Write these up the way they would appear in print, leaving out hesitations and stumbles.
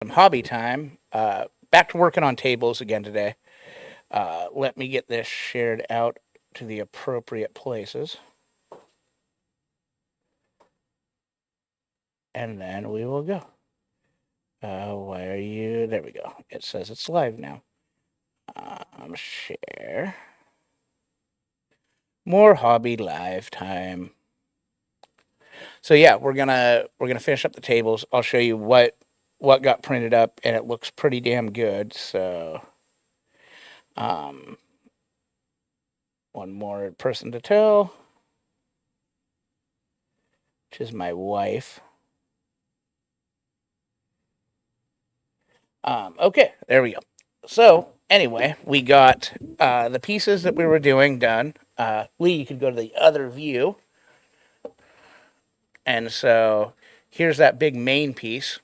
some hobby time. Back to working on tables again today. Let me get this shared out to the appropriate places. And then we will go. Why are you? There we go. It says it's live now. Share. More hobby live time. So yeah, we're gonna finish up the tables. I'll show you what got printed up, and it looks pretty damn good. So, um, one more person to tell, which is my wife. Okay, there we go. So anyway, we got the pieces that we were doing done. Lee, you could go to the other view, and so here's that big main piece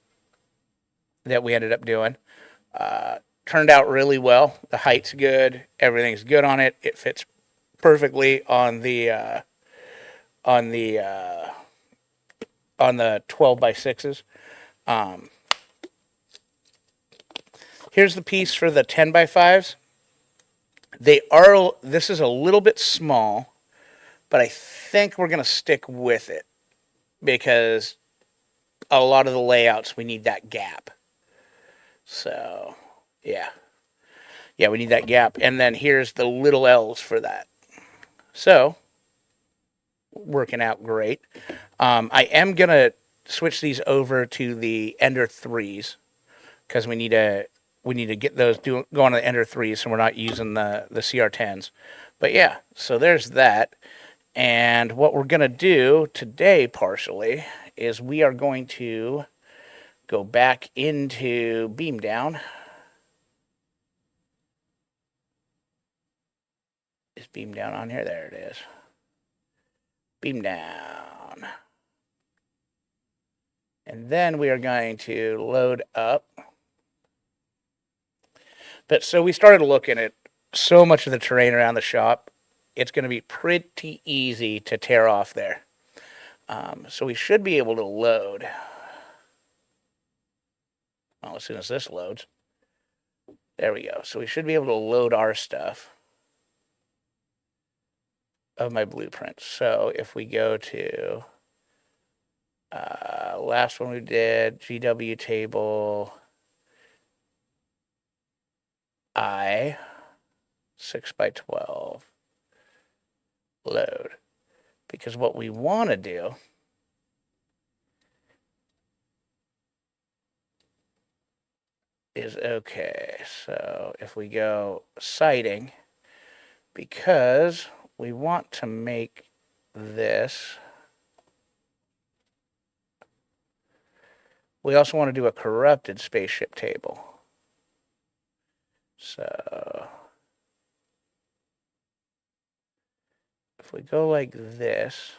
that we ended up doing. Turned out really well. The height's good. Everything's good on it. It fits perfectly on on the uh, on the 12x6s. Um, Here's the piece for the 10x5s. They are. This is a little bit small, but I think we're gonna stick with it because a lot of the layouts we need that gap. So yeah, yeah, we need that gap. And then here's the little L's for that. So working out great. I am gonna switch these over to the Ender threes because we need to get those going on the Ender threes, so we're not using the CR10s. But yeah, so there's that. And what we're gonna do today, partially, is we are going to go back into Beam Down. Is Beam Down on here? There it is. Beam Down. And then we are going to load up. But so we started looking at so much of the terrain around the shop. It's going to be pretty easy to tear off there. So we should be able to load. Well, as soon as this loads. There we go. So we should be able to load our stuff of my blueprints. So if we go to last one we did, GW table I 6x12 load. Because what we want to do is okay. So if we go siding, because we want to make this, we also want to do a corrupted spaceship table. So if we go like this,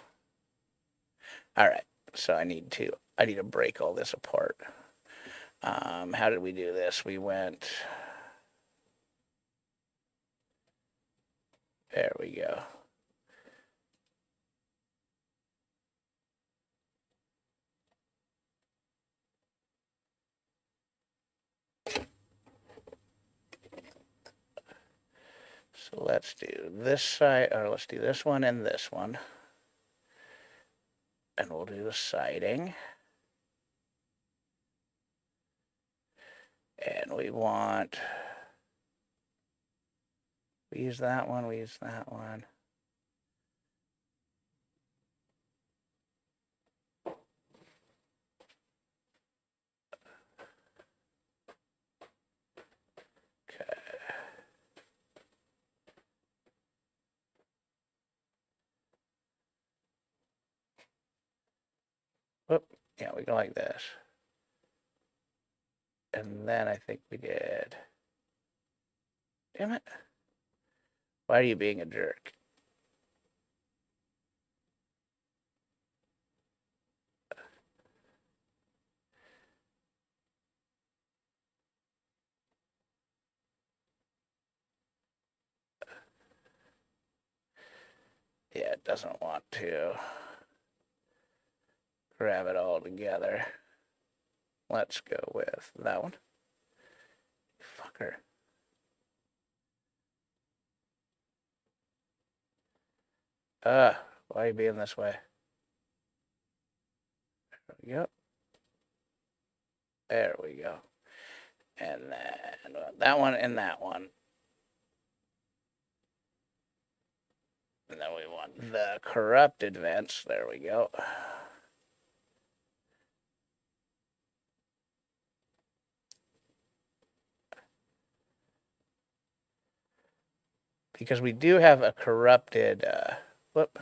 all right. So I need to break all this apart. How did we do this? We went. There we go. So let's do this side, or let's do this one and this one. And we'll do the siding. And we want, we use that one, we use that one. Okay. Whoop. Yeah, we go like this. And then I think we did. Damn it. Why are you being a jerk? Yeah, it doesn't want to grab it all together. Let's go with that one. Fucker. Why are you being this way? There we go. There we go. And then that one and that one. And then we want the corrupted vents. There we go. Because we do have a corrupted, whoop,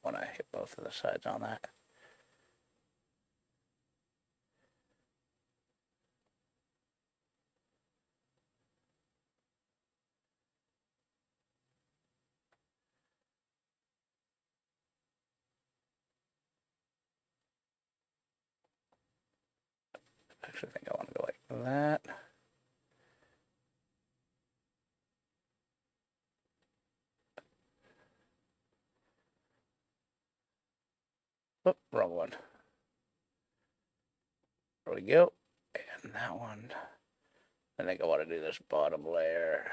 when I hit both of the sides on that. Actually, I think I want to go like that. Oop, wrong one. There we go. And that one. I think I want to do this bottom layer.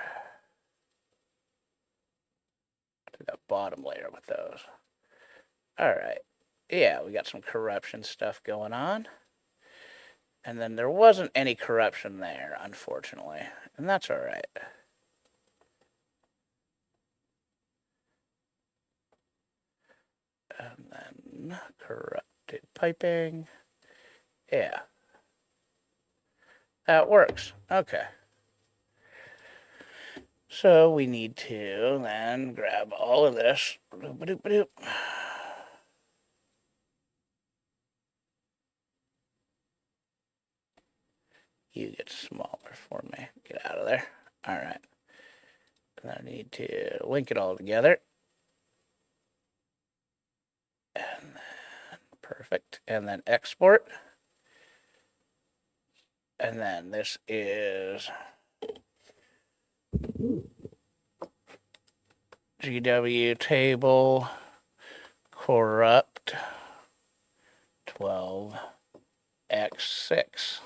Do that bottom layer with those. All right. Yeah, we got some corruption stuff going on. And then there wasn't any corruption there, unfortunately. And that's all right. And then corrupted piping. Yeah. That works. Okay. So we need to then grab all of this. You get smaller for me. Get out of there. All right. And I need to link it all together. And then, perfect. And then export. And then this is GW table corrupt 12x6.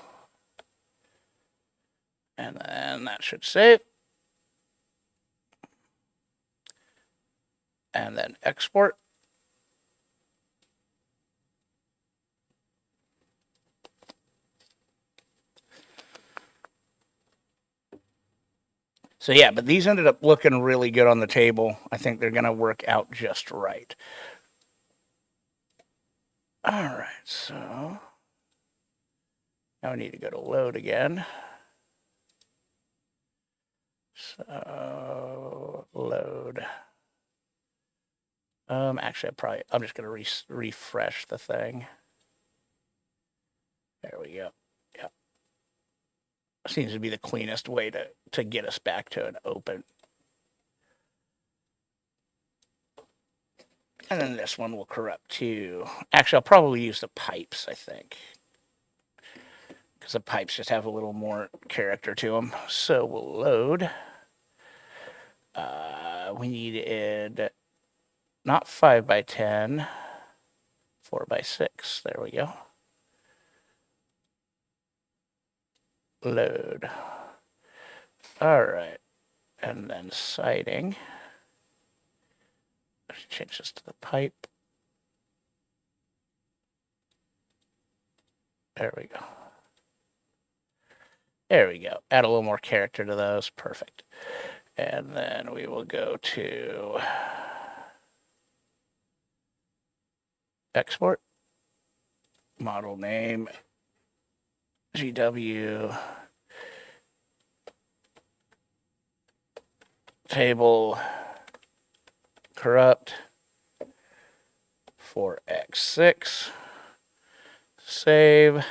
And then that should save. And then export. So yeah, but these ended up looking really good on the table. I think they're going to work out just right. All right, so now we need to go to load again. So load. Actually, I'm just going to refresh the thing. There we go. Yep. Seems to be the cleanest way to get us back to an open. And then this one will corrupt too. Actually, I'll probably use the pipes, I think. Because the pipes just have a little more character to them. So we'll load. We needed not 5x10, 4x6. There we go. Load. All right. And then siding. Let's change this to the pipe. There we go. There we go. Add a little more character to those. Perfect. And then we will go to export. Model name. GW. Table. Corrupt. 4x6. Save.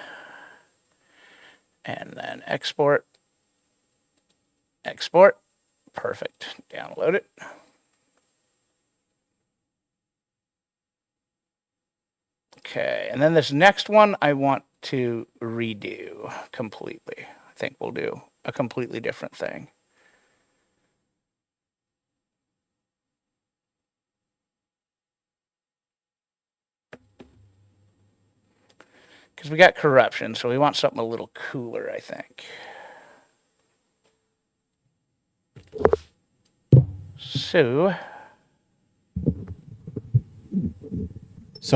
And then export. Export. Perfect. Download it. Okay, and then this next one I want to redo completely. I think we'll do a completely different thing. Because we got corruption, so we want something a little cooler, I think. So,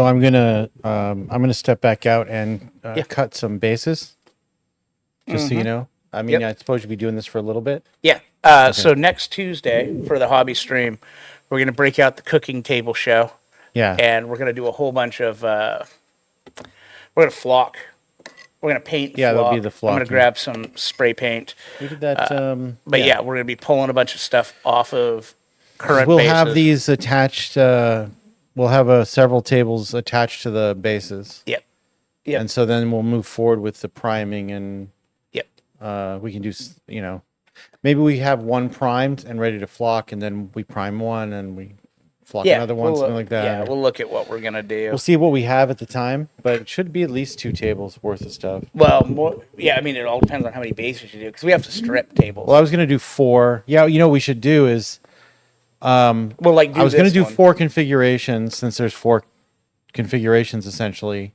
I'm gonna step back out and Yeah. cut some bases, just so you know. I mean, Yep. I suppose you'll be doing this for a little bit. yeah. So next Tuesday for the hobby stream, we're going to break out the cooking table show. Yeah. And we're going to do a whole bunch of, we're going to flock. We're going to paint and Yeah, flock. that'll be the I'm going to flocking. grab some spray paint. We did that. But yeah, we're going to be pulling a bunch of stuff off of 'Cause current we'll bases. have these attached. We'll have several tables attached to the bases. Yep. Yep. And so then we'll move forward with the priming, and Yep. we can do, maybe we have one primed and ready to flock, and then we prime one and we flock Yeah. another one, something like that. Yeah, or- we'll look at what we're going to do. We'll see what we have at the time, but it should be at least 2 tables worth of stuff. Well, more, yeah, I mean, it all depends on how many bases you do because we have to strip tables. Well, I was gonna do 4. Yeah, what we should do is Well, like, do I was gonna this do one. 4 configurations, since there's 4 configurations essentially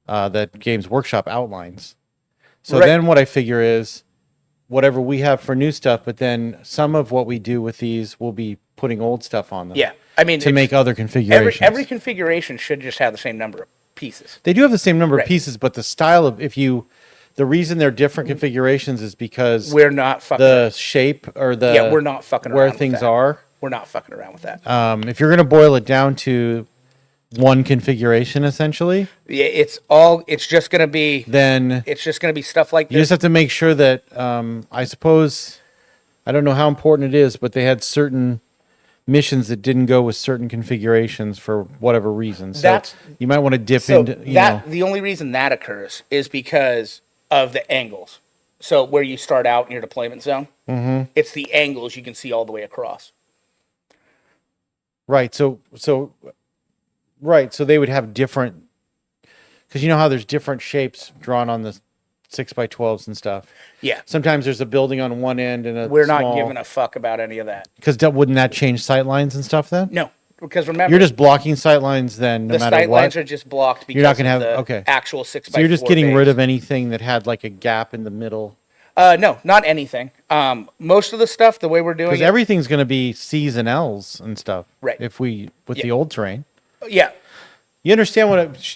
that Games Workshop outlines. So Right. then what I figure is whatever we have for new stuff, but then some of what we do with these will be putting old stuff on them. Yeah. I mean, To it's- make other configurations. every configuration should just have the same number of pieces. They do have the same number Right. of pieces, but the style of the reason they're different configurations is because We're not fucking. the shape or the Yeah, we're not fucking around where with things that. are. We're not fucking around with that. If you're going to boil it down to one configuration, essentially, Yeah, it's just gonna be. then It's just gonna be stuff like you this. just have to make sure that, I suppose, I don't know how important it is, but they had certain missions that didn't go with certain configurations for whatever reason. So That's- you might want to dip So into, the only reason that occurs is because of the angles. So where you start out in your deployment zone, it's the angles you can see all the way across. right. So they would have different, because you know how there's different shapes drawn on the 6x12s and stuff. Yeah, Sometimes there's a building on one end and a we're not small, giving a fuck about any of that. because wouldn't that change sight lines and stuff then? No, because remember, You're just blocking sight lines then, no the matter sight what. lines are just blocked because not gonna of have- the okay. actual 6x4. So you're just getting rid base. of anything that had like a gap in the middle, No, not anything. Most of the stuff, the way we're doing because it, everything's going to be C's and L's and stuff. Right. If we with Yeah. the old terrain, yeah. you understand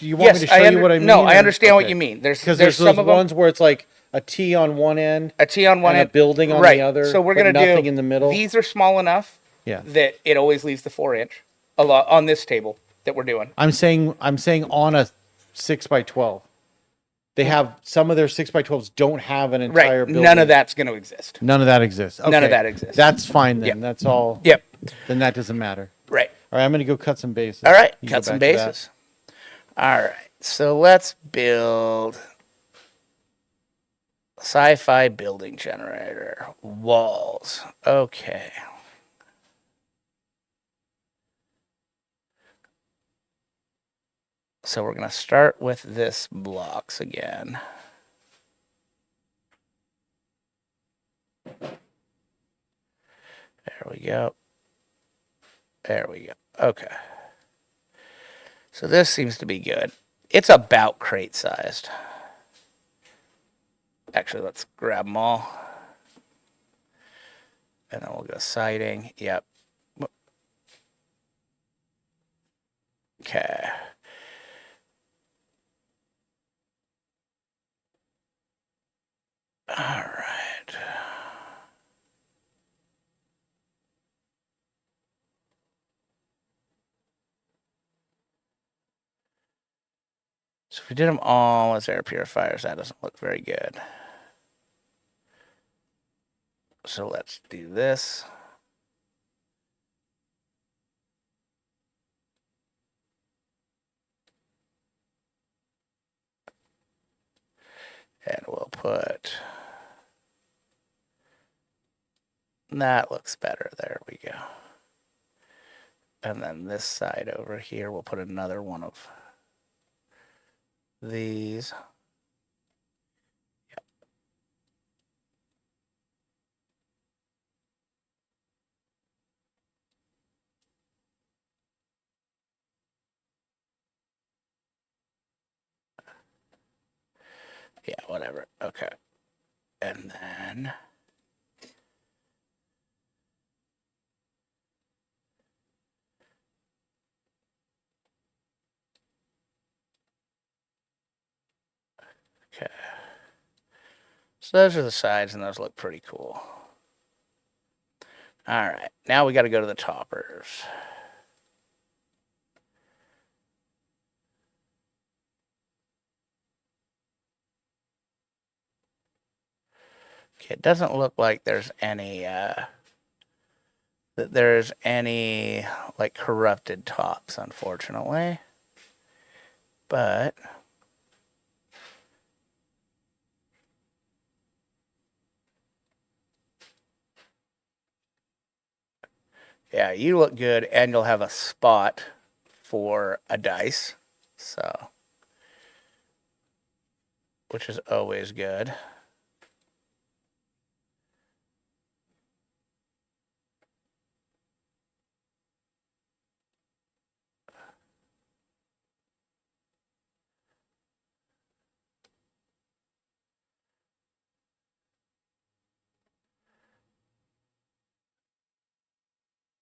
you want me to show you what I mean? No, I or- understand what okay. you mean. Because There's there's some those of them, ones where it's like a T on one end, a T on one and a end, building on the right. other, So we're but gonna nothing do in the middle. These are small enough Yeah. that it always leaves the 4-inch a lot on this table that we're doing. I'm saying on a 6x12, they have some of their 6x12s don't have an entire Right. building. None of that's going to exist. None of that exists. None of Okay. that exists. That's fine then. Yep. That's all. Yep. Then that doesn't matter. Right. All right, I'm going to go cut some bases. All right. You Cut go some back to that. bases. All right. So let's build sci-fi building generator walls. Okay. So we're going to start with this blocks again. There we go. There we go. Okay. So this seems to be good. It's about crate sized. Actually, let's grab them all. And then we'll go siding. Yep. Okay. All right. So if we did them all as air purifiers, that doesn't look very good. So let's do this. And we'll put, that looks better. There we go. And then this side over here, we'll put another one of these. Yep. Yeah, whatever. Okay. And then okay. So those are the sides, and those look pretty cool. All right, now we got to go to the toppers. Okay, it doesn't look like there's any like corrupted tops, unfortunately. But yeah, you look good, and you'll have a spot for a dice, so which is always good.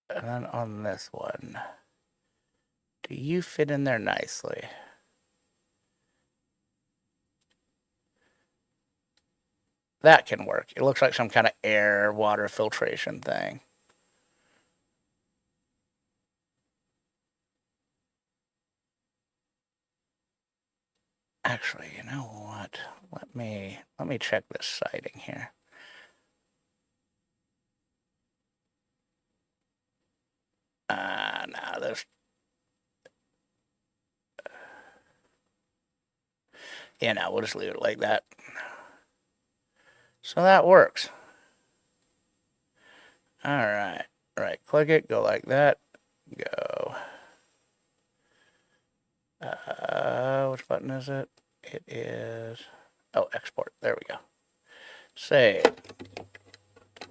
And then on this one, do you fit in there nicely? That can work. It looks like some kind of air water filtration thing. Actually, you know what? Let me check this siding here. No, there's yeah, no, we'll just leave it like that. So that works. All right, right click it, go like that, go. Which button is it? It is, oh, export. There we go. Save.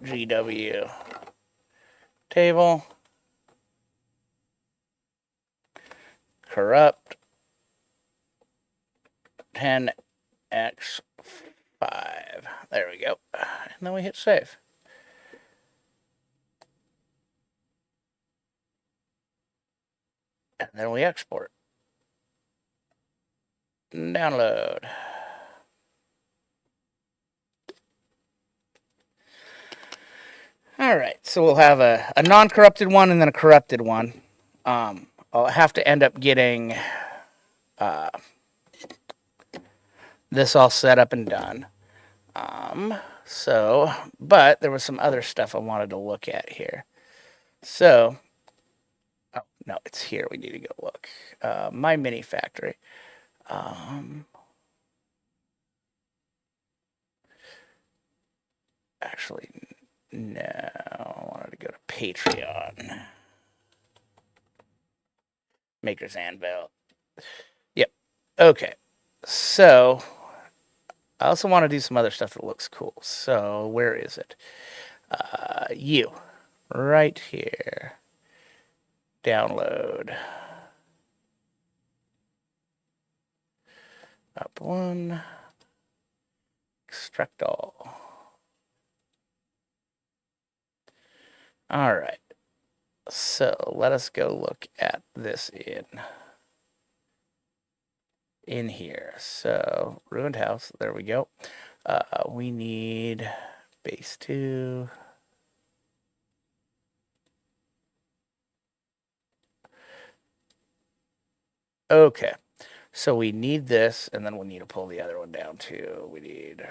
GW table. Corrupt 10x5. There we go. And then we hit save. And then we export. Download. All right, so we'll have a non-corrupted one and then a corrupted one. I'll have to end up getting this all set up and done. But there was some other stuff I wanted to look at here. So, oh, no, it's here. We need to go look. My mini factory. Actually, no, I wanted to go to Patreon. Maker's Anvil. Yep. Okay. So, I also want to do some other stuff that looks cool. So, where is it? You. Right here. Download. Up one. Extract all. All right. So let us go look at this in here. So ruined house. There we go. We need base 2. Okay. So we need this, and then we need to pull the other one down too. We need.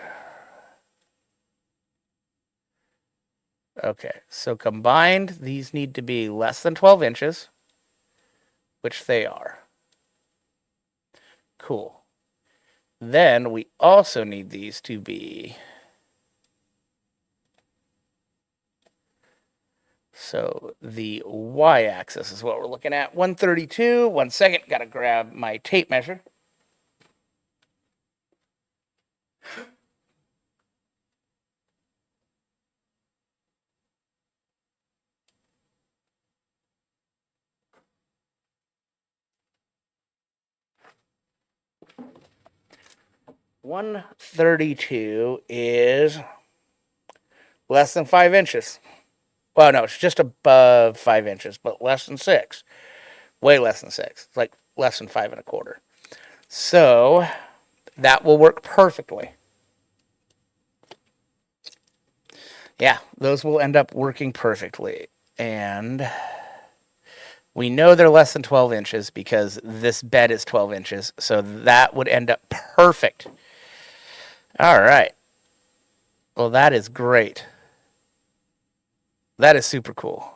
Okay. So combined, these need to be less than 12 inches, which they are. Cool. Then we also need these to be. So the y-axis is what we're looking at. 132. 1 second. Got to grab my tape measure. 132 is less than 5 inches. Well, no, it's just above 5 inches, but less than 6. Way less than 6. It's like less than 5 1/4. So that will work perfectly. Yeah, those will end up working perfectly. And we know they're less than 12 inches because this bed is 12 inches. So that would end up perfect. All right. Well, that is great. That is super cool.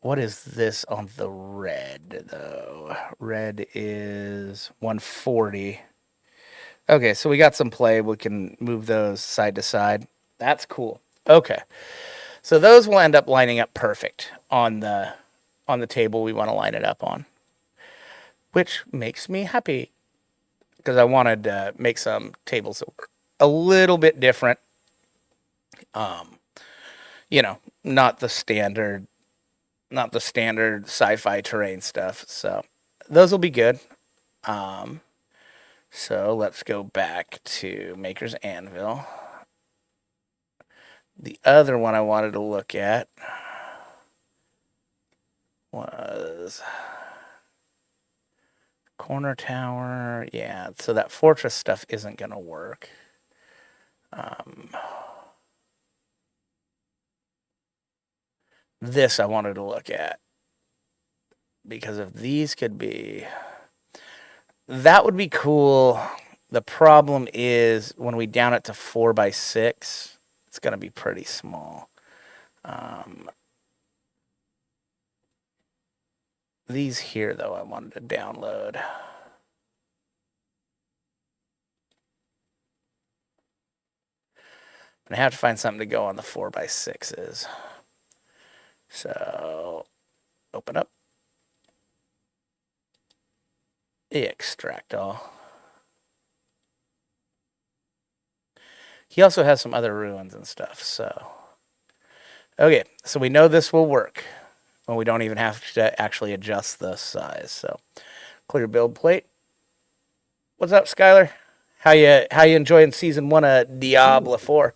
What is this on the red, though? Red is 140. Okay, so we got some play. We can move those side to side. That's cool. Okay. So those will end up lining up perfect on the table we want to line it up on, which makes me happy because I wanted to make some tables that were a little bit different. Not the standard sci-fi terrain stuff. So those will be good. So let's go back to Maker's Anvil. The other one I wanted to look at was Corner Tower. Yeah, so that fortress stuff isn't going to work. This I wanted to look at because if these could be, that would be cool. The problem is when we down it to 4x6, it's going to be pretty small. These here, though, I wanted to download. I have to find something to go on the 4x6s. So, open up. Extract all. He also has some other ruins and stuff, so. Okay, so we know this will work. Well, we don't even have to actually adjust the size, so. Clear build plate. What's up, Skylar? How you enjoying season 1 of Diablo 4?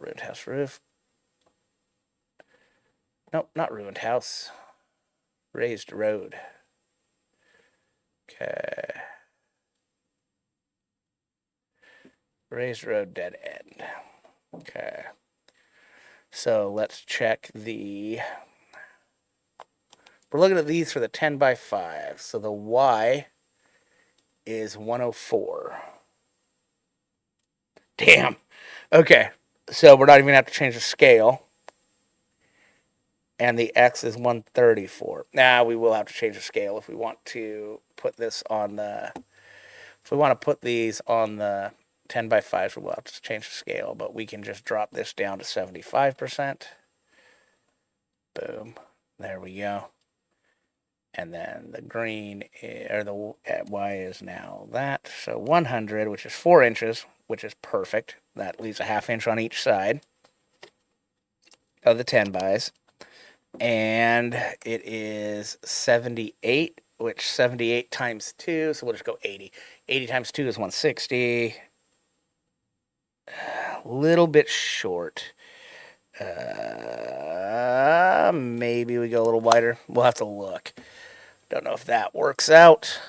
Ruined house roof. Nope, not ruined house. Raised road. Okay. Raised road, dead end. Okay. So let's check the. We're looking at these for the 10x5. So the Y is 104. Damn. Okay. So we're not even going to have to change the scale. And the X is 134. Now we will have to change the scale if we want to put this on the. If we want to put these on the 10x5s, we'll have to change the scale. But we can just drop this down to 75%. Boom. There we go. And then the green, or the Y is now that. So 100, which is 4 inches, which is perfect. That leaves a ½ inch on each side of the 10x. And it is 78, which 78 times 2, so we'll just go 80. 80 times 2 is 160. A little bit short. Maybe we go a little wider. We'll have to look. Don't know if that works out.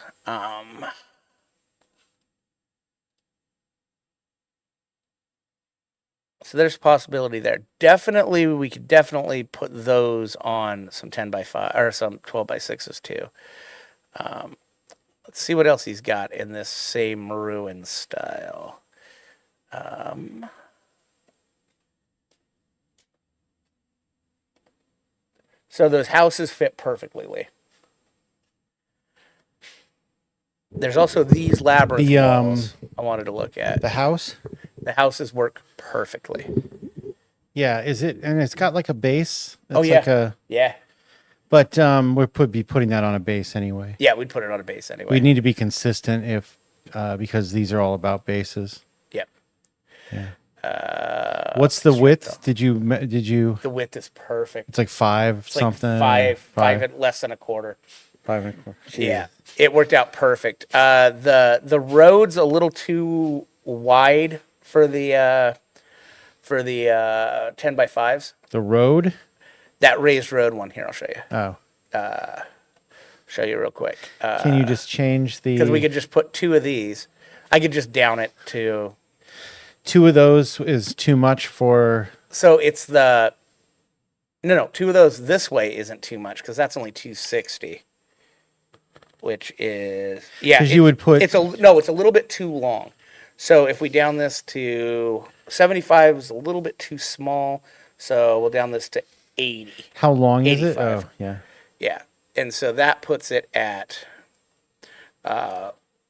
So there's a possibility there. Definitely, we could definitely put those on some 10x5 or some 12x6s too. Let's see what else he's got in this same ruin style. So those houses fit perfectly, Lee. There's also these labyrinth walls I wanted to look at. The house? The houses work perfectly. Yeah, is it? And it's got like a base. Oh, yeah. Like Yeah. But we'll be putting that on a base anyway. Yeah, we'd put it on a base anyway. We need to be consistent because these are all about bases. Yep. Yeah. What's the width? Did you? The width is perfect. It's like 5 It's something. like five and less than a quarter. 5.25. Yeah, it worked out perfect. The road's a little too wide for the 10x5s. The road? That raised road one here, I'll show you. Oh. Show you real quick. Can you just change the... Because we could just put two of these. I could just down it to. Two of those is too much for... So it's the. No, two of those this way isn't too much because that's only 260. Which is. Yeah. 'Cause you would put- It's a little bit too long. So if we down this to 75 is a little bit too small. So we'll down this to 80. How long is it? 85. Oh, yeah. Yeah. And so that puts it at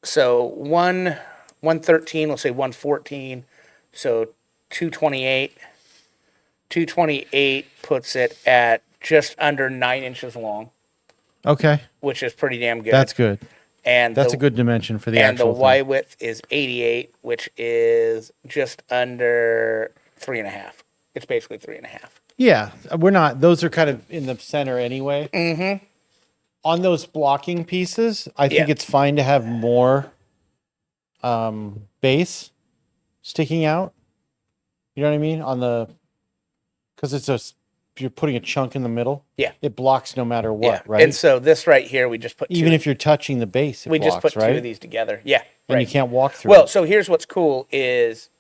so 113, we'll say 114. So 228. 228 puts it at just under 9 inches long, Okay. which is pretty damn good. That's good. And That's the, a good dimension for the and the actual Y thing. width is 88, which is just under 3.5. It's basically 3.5. Yeah, we're not. Those are kind of in the center anyway. Mm-hmm. On those blocking pieces, I think Yeah. it's fine to have more base sticking out. You know what I mean? On the, because you're putting a chunk in the middle. Yeah. It blocks no matter what, Yeah. right? And so this right here, we just put Even two, if you're touching the base, it we blocks, just put right? two of these together. Yeah. And right. you can't walk through. Well, it. so here's what's cool is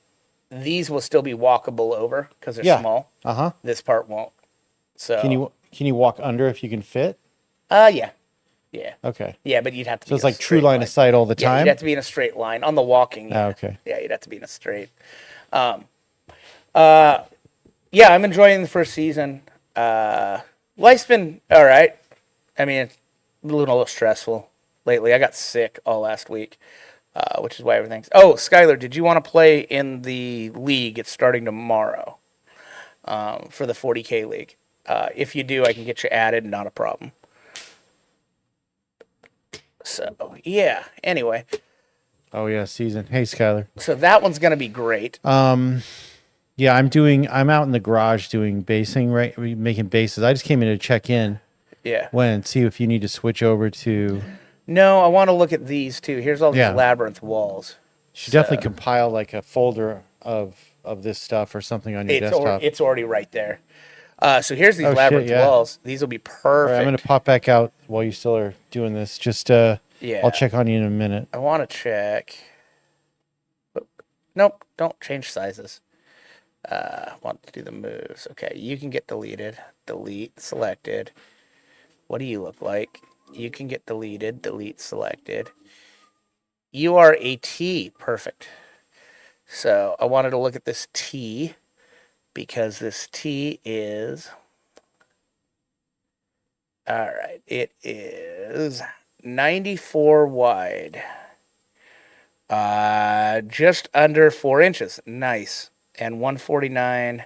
these will still be walkable over because they're Yeah. small. Uh-huh. This part won't. So Can you walk under if you can fit? yeah. Yeah. Okay. Yeah, but you'd have to So be it's in a like true straight line of sight all the Yeah, time. you'd have to be in a straight line. On the walking. Ah, okay. Yeah, you'd have to be in a straight. Yeah, I'm enjoying the first season. Life's been all right. I mean, it's a little stressful lately. I got sick all last week, which is why everything's. Oh, Skylar, did you want to play in the league? It's starting tomorrow for the 40K league. If you do, I can get you added. Not a problem. So yeah. Anyway, Oh yeah, season. Hey, Skylar. so that one's gonna be great. Yeah, I'm out in the garage doing basing, right? Making bases. I just came in to check in Yeah. and see if you need to switch over to. No, I want to look at these too. Here's all these Yeah. labyrinth walls. You should definitely compile like a folder of this stuff or something on your desktop. It's already right there. So here's these Oh, shit, labyrinth yeah. walls. These will be All perfect. right, I'm gonna pop back out while you still are doing this. Just Yeah. I'll check on you in a minute. I want to check. Nope, don't change sizes. I want to do the moves. Okay, you can get deleted. Delete, selected. What do you look like? You can get deleted. Delete, selected. You are a T. Perfect. So I wanted to look at this T because this T is. All right, it is 94 wide. Just under 4 inches. Nice. And 149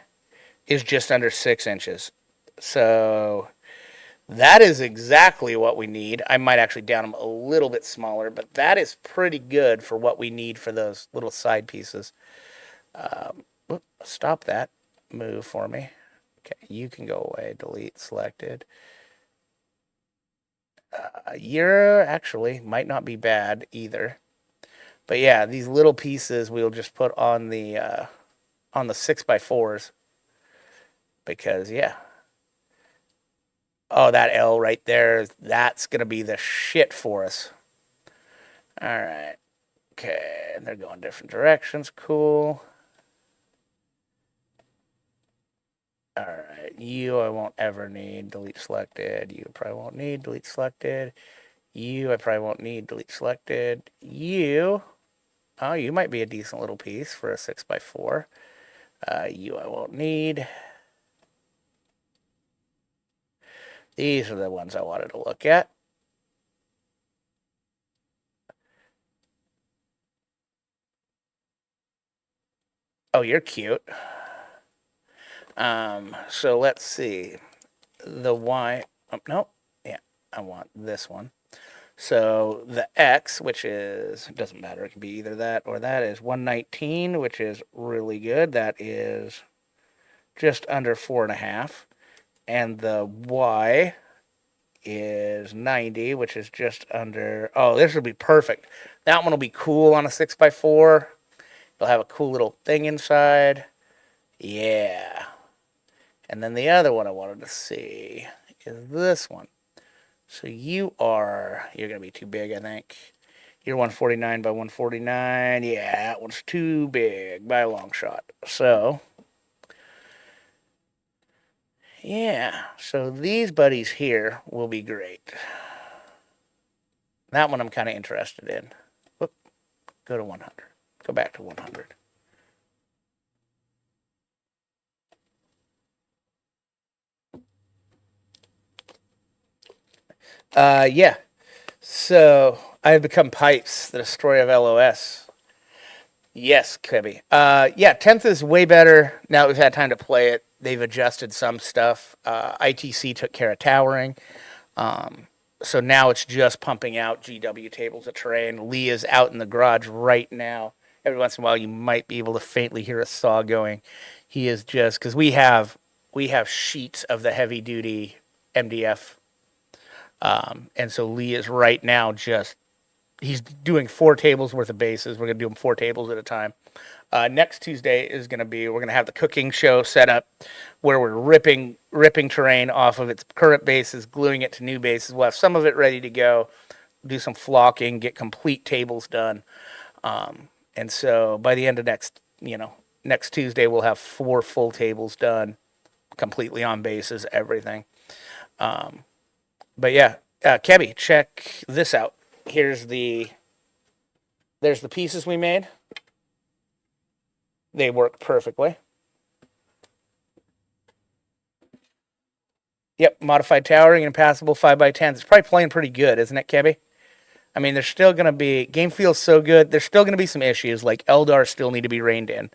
is just under 6 inches. So that is exactly what we need. I might actually down them a little bit smaller, but that is pretty good for what we need for those little side pieces. Stop that move for me. Okay, you can go away. Delete, selected. You're actually might not be bad either. But yeah, these little pieces we'll just put on the 6x4s because yeah. Oh, that L right there, that's gonna be the shit for us. All right. Okay, they're going different directions. Cool. All right, you I won't ever need. Delete selected. You probably won't need. Delete selected. You I probably won't need. Delete selected. You. Oh, you might be a decent little piece for a 6x4. You I won't need. These are the ones I wanted to look at. Oh, you're cute. So let's see. The Y. Oh, no. Yeah, I want this one. So the X, which is, it doesn't matter, it can be either that or that, is 119, which is really good. That is just under 4.5. And the Y is 90, which is just under. Oh, this will be perfect. That one will be cool on a 6x4. It'll have a cool little thing inside. Yeah. And then the other one I wanted to see is this one. So you're going to be too big, I think. You're 149 by 149. Yeah, that one's too big by a long shot. So, yeah. So these buddies here will be great. That one I'm kind of interested in. Whoop. Go to 100. Go back to 100. Yeah. So I have become Pipes, the destroyer of LOS. Yes, Kibby. Yeah, 10th is way better now that we've had time to play it. They've adjusted some stuff. ITC took care of towering. So now it's just pumping out GW tables of terrain. Lee is out in the garage right now. Every once in a while, you might be able to faintly hear a saw going. He is just because we have sheets of the heavy duty MDF, and so Lee is right now just he's doing 4 tables worth of bases. We're gonna do them 4 tables at a time. Next Tuesday is gonna be we're gonna have the cooking show set up where we're ripping terrain off of its current bases, gluing it to new bases. We'll have some of it ready to go, do some flocking, get complete tables done. And so by the end of next Tuesday, we'll have 4 full tables done, completely on bases, everything. But yeah, Kebby, check this out. There's the pieces we made. They work perfectly. Yep, modified towering and impassable 5x10s. It's probably playing pretty good, isn't it, Kebby? I mean, there's still going to be game feels so good. There's still going to be some issues like Eldar still need to be reined in.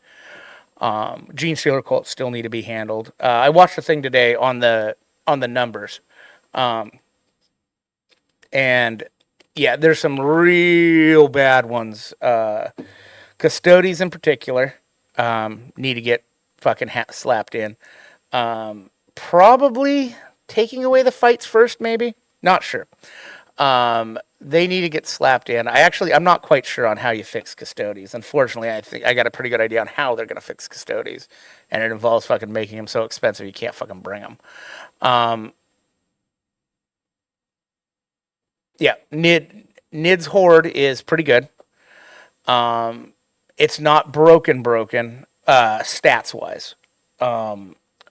Gene Stealer Cult still need to be handled. I watched the thing today on the numbers, and yeah, there's some real bad ones. Custodes in particular need to get fucking slapped in. Probably taking away the fights first, maybe. Not sure. They need to get slapped in. I'm not quite sure on how you fix Custodes. Unfortunately, I think I got a pretty good idea on how they're going to fix Custodes, and it involves fucking making them so expensive you can't fucking bring them. Yeah, Nid's Horde is pretty good. It's not broken, stats wise.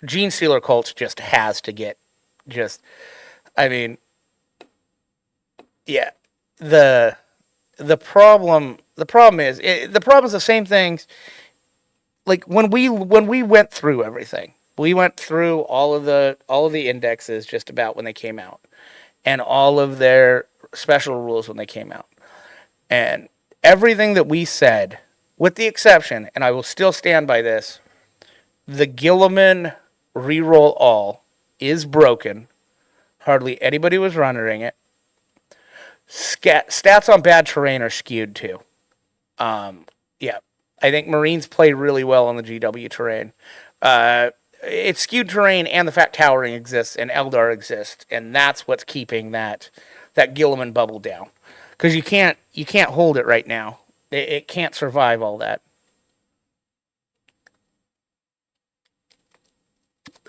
Gene Stealer Cult just has to get I mean, yeah. The problem is the same things. Like when we went through everything, we went through all of the indexes just about when they came out, and all of their special rules when they came out, and everything that we said, with the exception, and I will still stand by this, the Guilliman reroll all is broken. Hardly anybody was running it. Stats on bad terrain are skewed too. Yeah, I think Marines play really well on the GW terrain. It's skewed terrain, and the fact towering exists and Eldar exists, and that's what's keeping that Guilliman bubble down. Because you can't hold it right now. It can't survive all that.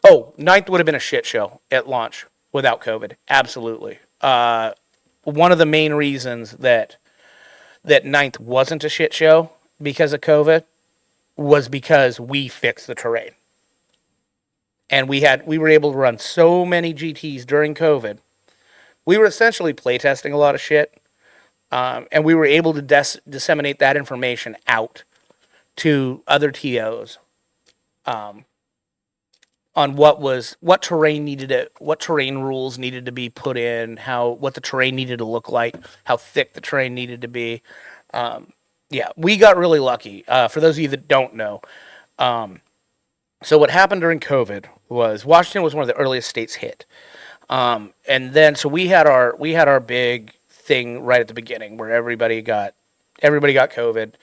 Oh, 9th would have been a shit show at launch without COVID. Absolutely. One of the main reasons that 9th wasn't a shit show because of COVID was because we fixed the terrain. And we were able to run so many GTs during COVID. We were essentially playtesting a lot of shit. And we were able to disseminate that information out to other TOs on what terrain rules needed to be put in, what the terrain needed to look like, how thick the terrain needed to be. Yeah, we got really lucky. For those of you that don't know, so what happened during COVID was Washington was one of the earliest states hit, and then so we had our big thing right at the beginning where everybody got COVID.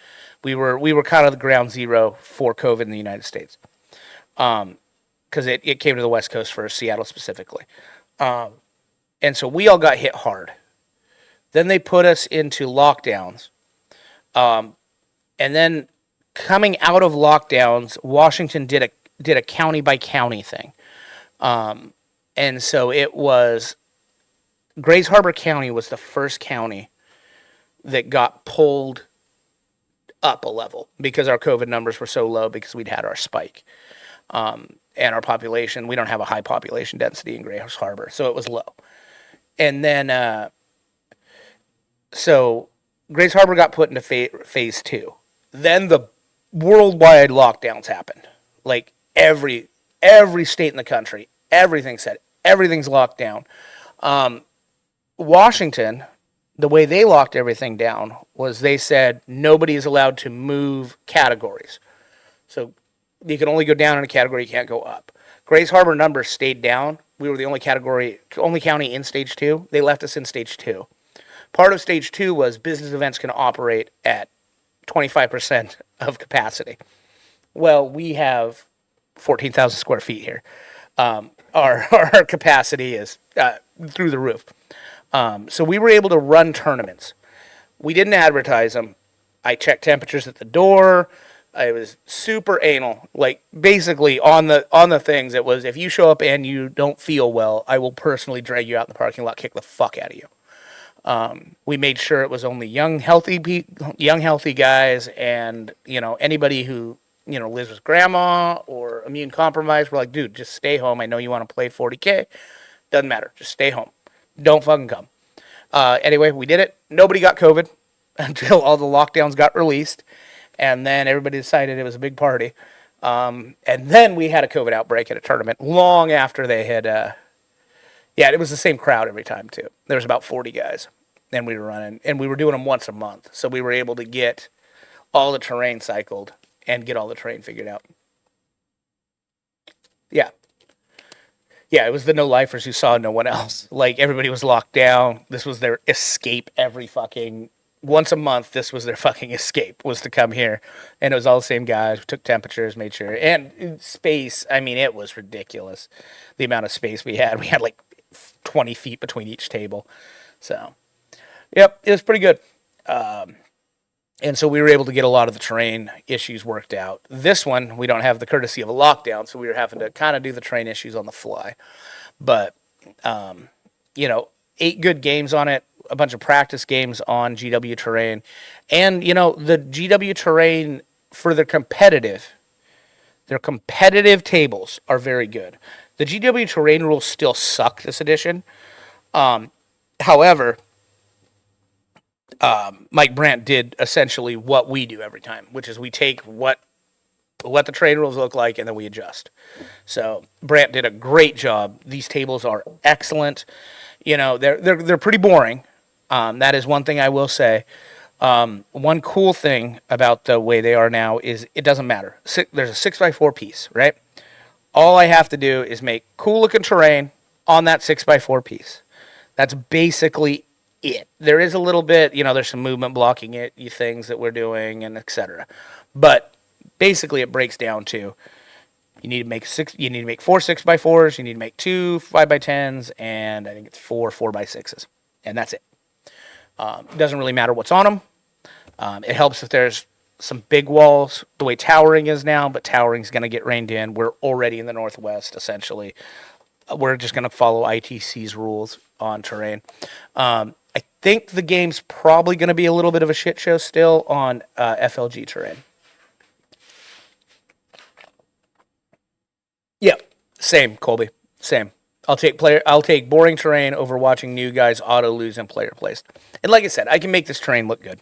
We were kind of the ground zero for COVID in the United States. Because it came to the West Coast first, Seattle specifically. And so we all got hit hard. Then they put us into lockdowns. And then coming out of lockdowns, Washington did a county by county thing. And so it was Grays Harbor County was the first county that got pulled up a level because our COVID numbers were so low because we'd had our spike. And our population, we don't have a high population density in Grays Harbor, so it was low. And then, so Grays Harbor got put into phase 2. Then the worldwide lockdowns happened. Like every state in the country, everything's locked down. Washington, the way they locked everything down was they said nobody is allowed to move categories. So you can only go down in a category, you can't go up. Grays Harbor numbers stayed down. We were the only county in stage 2. They left us in stage 2. Part of stage 2 was business events can operate at 25% of capacity. Well, we have 14,000 square feet here. Our capacity is through the roof. So we were able to run tournaments. We didn't advertise them. I checked temperatures at the door. I was super anal. Like basically on the things, it was if you show up and you don't feel well, I will personally drag you out in the parking lot, kick the fuck out of you. We made sure it was only young healthy guys, and anybody who lives with grandma or immune compromised. We're like, dude, just stay home. I know you want to play 40K. Doesn't matter. Just stay home. Don't fucking come. Anyway, we did it. Nobody got COVID until all the lockdowns got released. And then everybody decided it was a big party. And then we had a COVID outbreak at a tournament long after they had... it was the same crowd every time, too. There was about 40 guys. And we were running. And we were doing them once a month. So we were able to get all the terrain cycled and get all the terrain figured out. Yeah. Yeah, it was the no-lifers who saw no one else. Like, everybody was locked down. This was their escape every fucking... Once a month, this was their fucking escape, was to come here. And it was all the same guys. We took temperatures, made sure. And space, I mean, it was ridiculous. The amount of space we had. We had like 20 feet between each table. So, yep, it was pretty good. And so we were able to get a lot of the terrain issues worked out. This one, we don't have the courtesy of a lockdown, so we were having to kind of do the terrain issues on the fly. But, 8 good games on it, a bunch of practice games on GW terrain. And, the GW terrain for their competitive tables are very good. The GW terrain rules still suck this edition. However, Mike Brandt did essentially what we do every time, which is we take what the terrain rules look like and then we adjust. So Brandt did a great job. These tables are excellent. They're pretty boring. That is one thing I will say. One cool thing about the way they are now is it doesn't matter. There's a 6x4 piece, right? All I have to do is make cool looking terrain on that 6x4 piece. That's basically it. There is a little bit, there's some movement blocking it, things that we're doing, and etc. But basically, it breaks down to you need to make 4 6x4s, you need to make 2 5x10s, and I think it's 4 4x6s, and that's it. It doesn't really matter what's on them. It helps if there's some big walls, the way towering is now, but towering is going to get reined in. We're already in the Northwest, essentially. We're just going to follow ITC's rules on terrain. I think the game's probably going to be a little bit of a shit show still on FLG terrain. Yeah, same, Colby. Same. I'll take boring terrain over watching new guys auto lose and player placed. And like I said, I can make this terrain look good.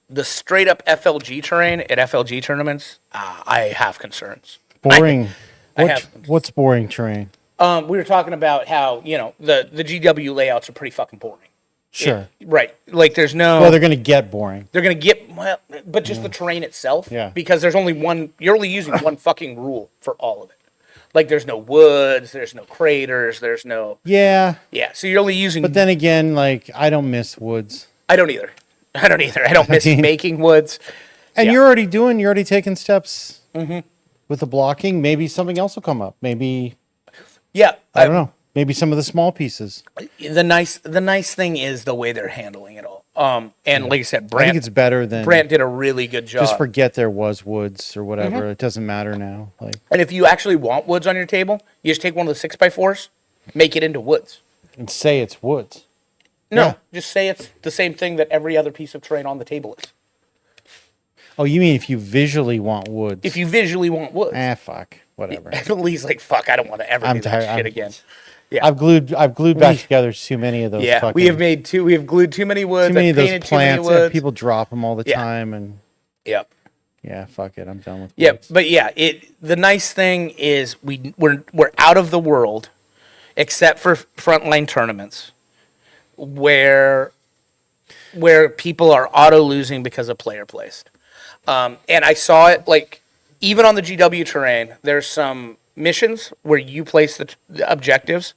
The straight up FLG terrain at FLG tournaments, I have concerns. Boring. What's boring terrain? We were talking about how, the GW layouts are pretty fucking boring. Sure. Right. Like there's no... Well, they're going to get boring. They're going to get... Well, but just the terrain itself. Yeah. Because there's only one... You're only using one fucking rule for all of it. Like there's no woods, there's no craters, there's no... Yeah. Yeah, so you're only using... But then again, like, I don't miss woods. I don't either. I don't miss making woods. And you're already taking steps with the blocking. Maybe something else will come up. Maybe... Yeah. I don't know. Maybe some of the small pieces. The nice thing is the way they're handling it all. And like I said, I think it's better than Brant did a really good job. just forget there was woods or whatever. It doesn't matter now. Like, And if you actually want woods on your table, you just take one of the 6x4s, make it into woods. and say it's woods. No, Yeah. just say it's the same thing that every other piece of terrain on the table is. Oh, you mean if you visually want woods? If you visually want woods. Fuck, whatever. Lee's like, fuck, I don't want to ever I'm do that tired. shit I'm- again. Yeah. I've glued back together too many of those. Yeah, fucking, we have glued too many woods. too many of I've those painted too many plants. And woods. people drop them all the Yeah. time, and Yep. yeah, fuck it. I'm done with. Yeah, woods. but yeah, the nice thing is we're out of the world, except for frontline tournaments, where people are auto losing because of player placed. And I saw it like even on the GW terrain. There's some missions where you place the objectives.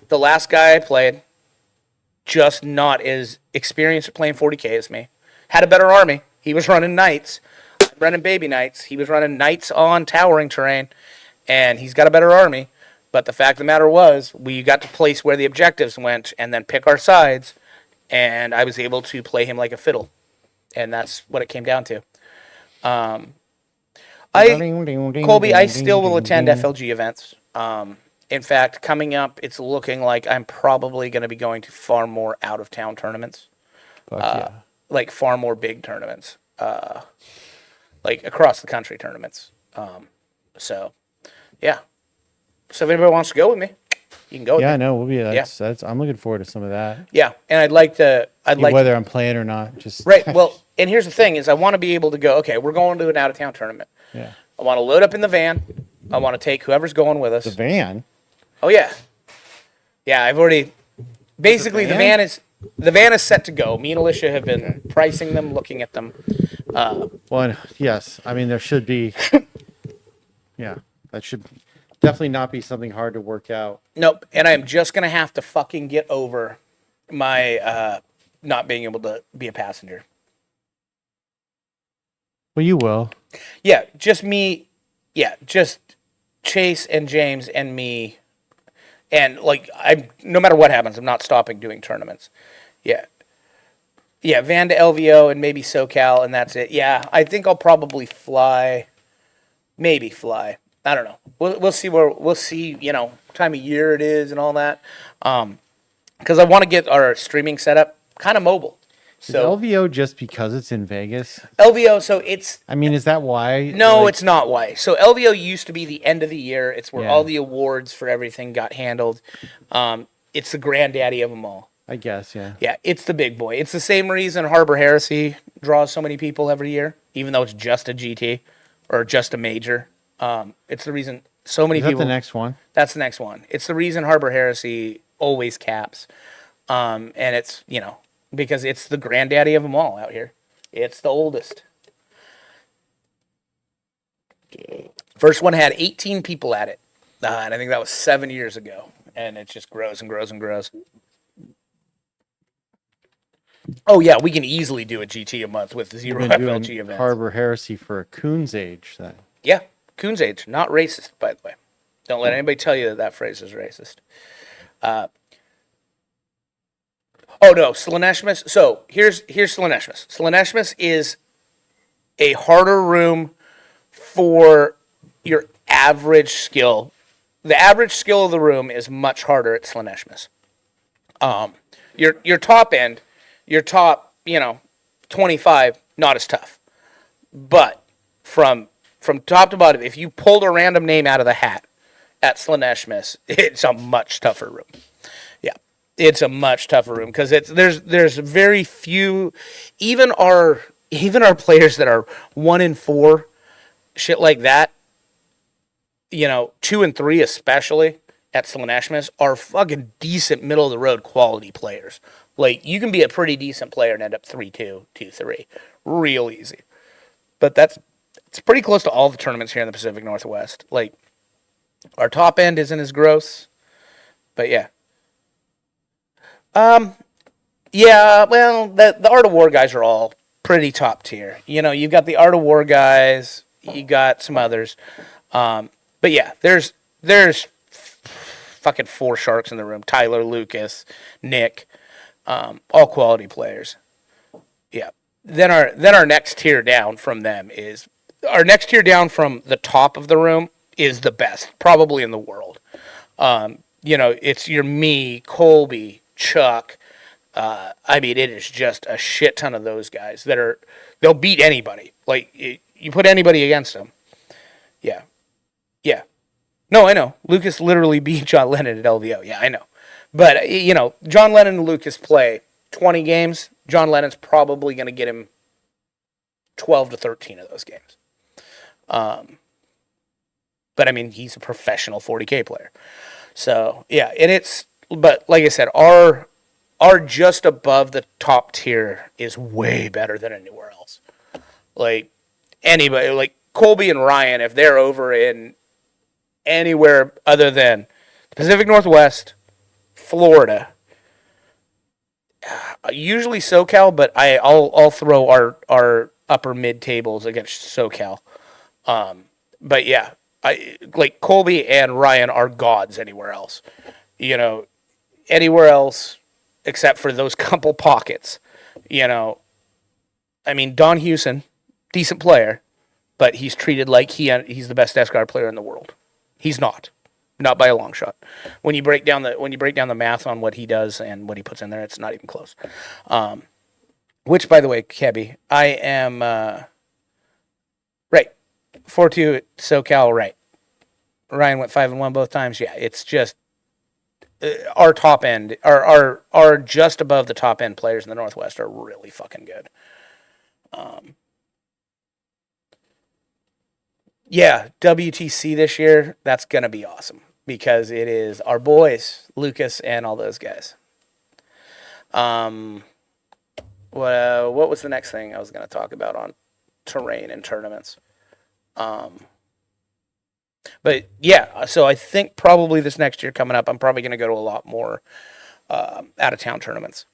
The last guy I played, just not as experienced at playing 40K as me, had a better army. He was running knights. I'm running baby knights. He was running knights on towering terrain, and he's got a better army. But the fact of the matter was, we got to place where the objectives went and then pick our sides, and I was able to play him like a fiddle. And that's what it came down to. Colby, I still will attend FLG events. In fact, coming up, it's looking like I'm probably going to be going to far more out-of-town tournaments. Fuck yeah. Like far more big tournaments, like across the country tournaments. So, yeah. So if anybody wants to go with me, you can go. Yeah, I with me. know. We'll be. That's. I'm looking forward to some of that. Yeah, and I'd like Whether I'm playing or not, just right. Well, and here's the thing: is I want to be able to go. Okay, we're going to an out-of-town tournament. yeah. I want to load up in the van. I want to take whoever's going with us. The van. Oh yeah, yeah. I've already. Basically, the van is set to go. Me and Alicia have been pricing them, looking at them. Well, yes. I mean, there should be. Yeah, that should definitely not be something hard to work out. Nope. And I'm just gonna have to fucking get over my not being able to be a passenger. Well, you will. Yeah, just me. Yeah, just Chase and James and me. And like no matter what happens, I'm not stopping doing tournaments. Yeah. Yeah, van to LVO and maybe SoCal, and that's it. Yeah, I think I'll probably fly. Maybe fly. I don't know. We'll see we'll see, time of year it is and all that. Because I want to get our streaming setup kind of mobile. So Is LVO just because it's in Vegas? LVO, so it's I mean, is that why? no, Like, it's not why. So LVO used to be the end of the year. It's where Yeah. all the awards for everything got handled. It's the granddaddy of them all. I guess, yeah. Yeah, it's the big boy. It's the same reason Harbor Heresy draws so many people every year, even though it's just a GT or just a major. It's the reason so many Is that people. the next one? That's the next one. It's the reason Harbor Heresy always caps. And it's, because it's the granddaddy of them all out here. It's the oldest. First one had 18 people at it. And I think that was 7 years ago. And it just grows and grows and grows. Oh, yeah, we can easily do a GT a month with zero We've been FLG doing events. Harbor Heresy for a Coon's Age then. Yeah, Coon's Age, not racist, by the way. Don't let anybody tell you that phrase is racist. Oh no, Slaanesh. So here's Slaanesh. Slaanesh is a harder room for your average skill. The average skill of the room is much harder at Slaanesh. Your top end, your top 25, not as tough, but from top to bottom, if you pulled a random name out of the hat at Slaanesh, it's a much tougher room. Yeah, it's a much tougher room because there's very few, even our players that are 1 in 4, shit like that. 2 and 3 especially at Slaanesh are fucking decent middle of the road quality players. Like you can be a pretty decent player and end up 3-2, 2-3, real easy. But it's pretty close to all the tournaments here in the Pacific Northwest. Like, our top end isn't as gross, but yeah. Yeah, well, the Art of War guys are all pretty top tier. You've got the Art of War guys, you got some others. But yeah, there's 5 fucking 4 Sharks in the room. Tyler, Lucas, Nick, all quality players. Yeah. Then our next tier down from them is our next tier down from the top of the room is the best, probably in the world. It's your me, Colby, Chuck. I mean, it is just a shit ton of those guys they'll beat anybody. Like you put anybody against them. Yeah, yeah. No, I know. Lucas literally beat John Lennon at LVO. Yeah, I know. But John Lennon and Lucas play 20 games. John Lennon's probably going to get him 12 to 13 of those games. But I mean, he's a professional 40K player. So, yeah, but like I said, our just above the top tier is way better than anywhere else. Like anybody, like Colby and Ryan, if they're over in anywhere other than the Pacific Northwest, Florida, usually SoCal, but I'll throw our upper mid tables against SoCal. But yeah, like Colby and Ryan are gods anywhere else. Anywhere else except for those couple pockets. I mean, Don Hewson, decent player, but he's treated like he's the best Escar player in the world. He's not by a long shot. When you break down the math on what he does and what he puts in there, it's not even close. Which, by the way, Kebby, I am right. 4-2 at SoCal, right? Ryan went 5-1 both times. Yeah, it's just our top end, our just above the top end players in the Northwest are really fucking good. Yeah, WTC this year, that's gonna be awesome because it is our boys, Lucas and all those guys. What was the next thing I was gonna talk about on terrain and tournaments? But yeah, so I think probably this next year coming up, I'm probably going to go to a lot more out of town tournaments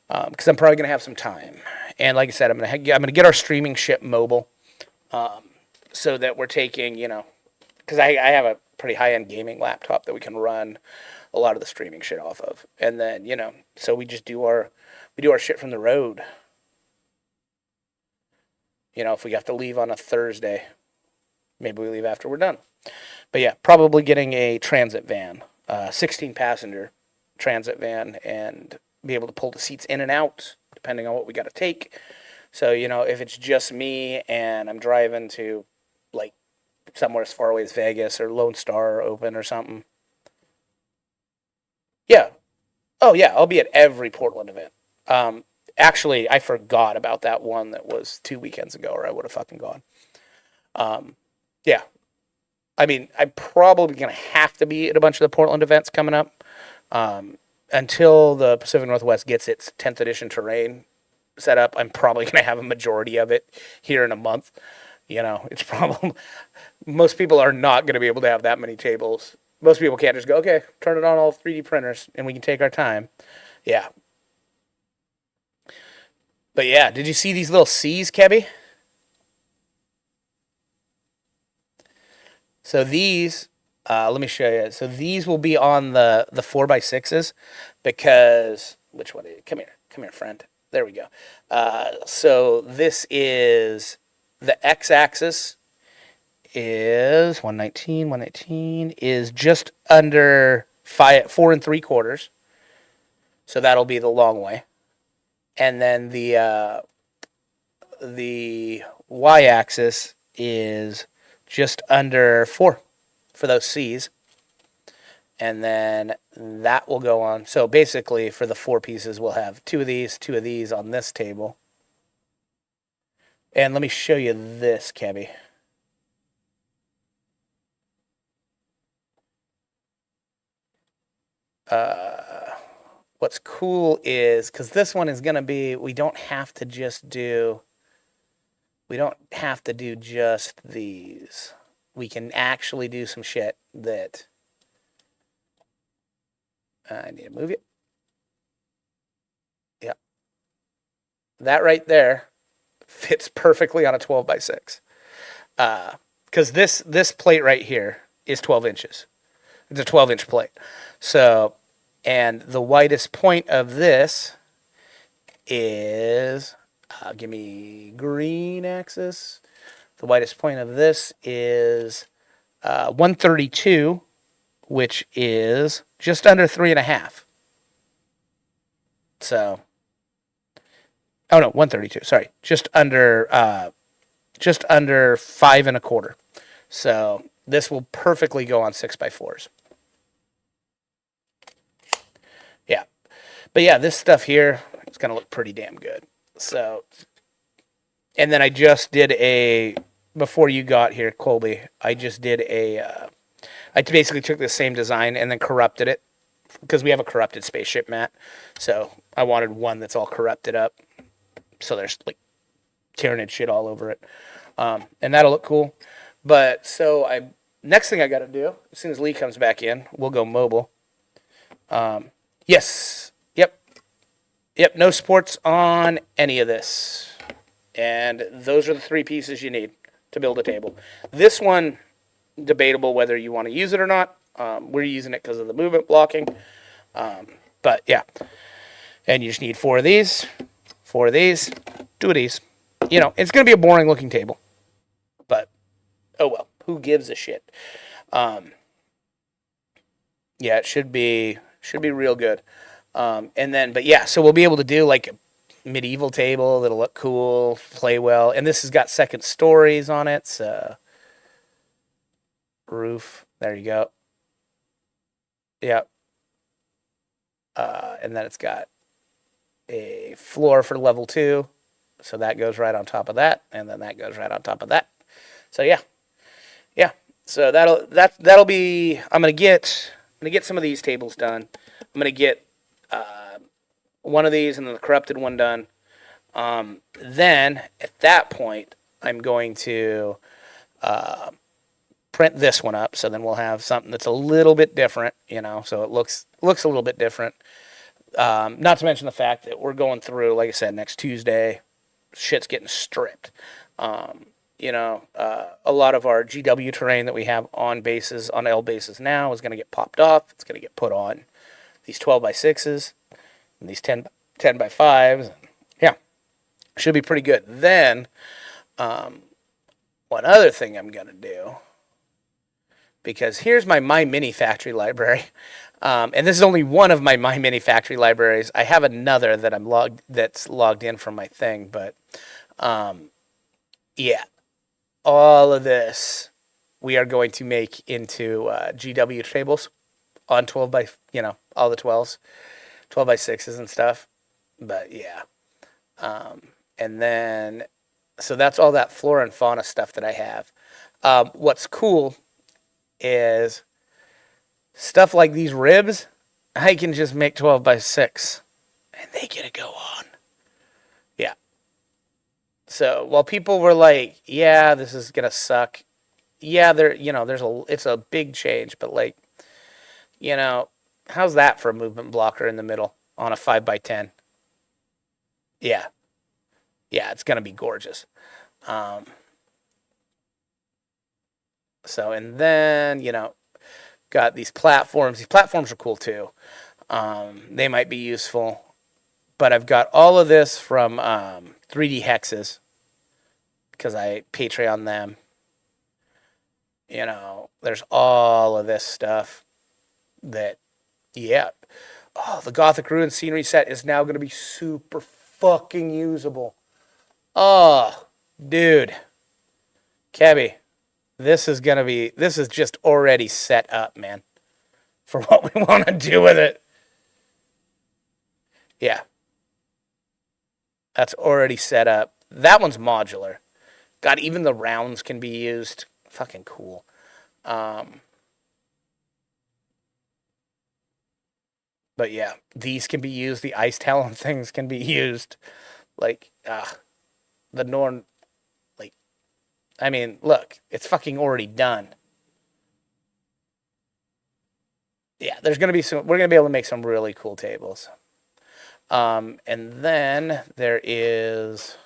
because I'm probably going to have some time. And like I said, I'm going to get our streaming ship mobile so that we're taking, because I have a pretty high end gaming laptop that we can run a lot of the streaming shit off of. And then so we just do our shit from the road. If we have to leave on a Thursday, maybe we leave after we're done. But yeah, probably getting a transit van, 16 passenger transit van, and be able to pull the seats in and out depending on what we got to take. So, if it's just me and I'm driving to like somewhere as far away as Vegas or Lone Star Open or something. Yeah. Oh yeah, I'll be at every Portland event. Actually, I forgot about that one that was 2 weekends ago, or I would have fucking gone. Yeah. I mean, I'm probably going to have to be at a bunch of the Portland events coming up until the Pacific Northwest gets its 10th edition terrain set up. I'm probably going to have a majority of it here in a month. It's probably most people are not going to be able to have that many tables. Most people can't just go, okay, turn it on all 3D printers and we can take our time. Yeah. But yeah, did you see these little C's, Kebby? So these, let me show you. So these will be on the 4x6s because, which one? Come here, friend. There we go. So this is the x-axis is 119. 119 is just under 4 3/4. So that'll be the long way. And then the y-axis is just under 4 for those C's. And then that will go on. So basically for the 4 pieces, we'll have 2 of these on this table. And let me show you this, Kebby. What's cool is, because this one is going to be, we don't have to do just these. We can actually do some shit that I need to move it. Yep. That right there fits perfectly on a 12x6. Because this plate right here is 12 inches. It's a 12-inch plate. So, and the widest point of this is, give me green axis. The widest point of this is 132, which is just under 3.5. So, oh no, 132. Sorry, just under 5.25. So this will perfectly go on 6x4s. Yeah, but yeah, this stuff here is gonna look pretty damn good. So, and then I just did before you got here, Colby. I just did I basically took the same design and then corrupted it because we have a corrupted spaceship mat. So I wanted one that's all corrupted up. So there's like Tyranid shit all over it. And that'll look cool. But so next thing I got to do, as soon as Lee comes back in, we'll go mobile. Yes. Yep. No sports on any of this. And those are the 3 pieces you need to build a table. This one, debatable whether you want to use it or not. We're using it because of the movement blocking. But yeah. And you just need 4 of these, 2 of these. You know, it's going to be a boring looking table. But, oh well. Who gives a shit? Yeah, it should be real good. And then, but yeah, so we'll be able to do like a medieval table that'll look cool, play well. And this has got second stories on it. So roof. There you go. Yep. And then it's got a floor for level 2. So that goes right on top of that. And then that goes right on top of that. So yeah. So that'll be, I'm gonna get some of these tables done. I'm gonna get one of these and then the corrupted one done. Then at that point, I'm going to print this one up. So then we'll have something that's a little bit different, you know. So it looks a little bit different. Not to mention the fact that we're going through, like I said, next Tuesday, shit's getting stripped. You know, a lot of our GW terrain that we have on L bases now is going to get popped off. It's going to get put on these 12x6s and these 10x5s. Yeah, should be pretty good. Then, one other thing I'm going to do, because here's my Mini Factory library. And this is only one of my Mini Factory libraries. I have another that that's logged in from my thing, but yeah. All of this we are going to make into GW tables on 12 by, you know, all the 12s, 12x6s and stuff. But yeah. And then, so that's all that flora and fauna stuff that I have. What's cool is stuff like these ribs, I can just make 12x6 and they get to go on. Yeah. So while people were like, yeah, this is going to suck. Yeah, it's a big change, but like, you know, how's that for a movement blocker in the middle on a 5x10? Yeah. Yeah, it's going to be gorgeous. So, and then, you know, got these platforms. These platforms are cool too. They might be useful. But I've got all of this from 3D Hexes because I Patreon them. You know, there's all of this stuff that, yeah. Oh, the Gothic Ruin scenery set is now going to be super fucking usable. Oh, dude. Kebby, this is just already set up, man, for what we want to do with it. Yeah. That's already set up. That one's modular. God, even the rounds can be used. Fucking cool. But yeah, these can be used. The Ice Talon things can be used. Like, the Norn, like, I mean, look, it's fucking already done. Yeah, we're going to be able to make some really cool tables. And then there is,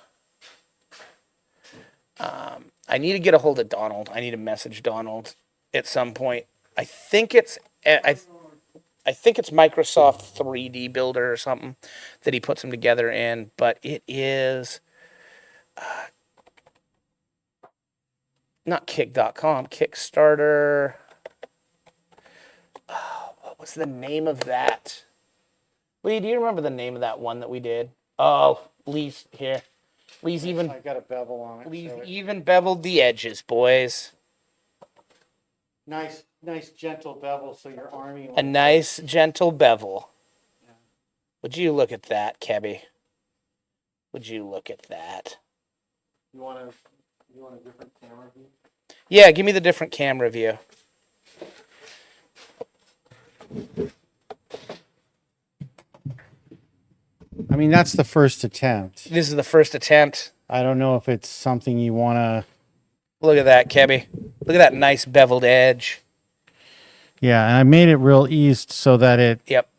I need to get a hold of Donald. I need to message Donald at some point. I think it's I think it's Microsoft 3D Builder or something that he puts them together in, but it is not Kick.com, Kickstarter. Oh, what was the name of that? Lee, do you remember the name of that one that we did? Oh, Lee's here. Lee's even got a bevel on Lee's even beveled the edges, boys. Nice, gentle bevel, so your army. A nice, gentle bevel. Would you look at that, Kebby? Would you look at that? You want a different camera view? Yeah, give me the different camera view. I mean, that's the first attempt. This is the first attempt. I don't know if it's something you want to. Look at that, Kebby. Look at that nice beveled edge. Yeah, and I made it real eased so that it. Yep.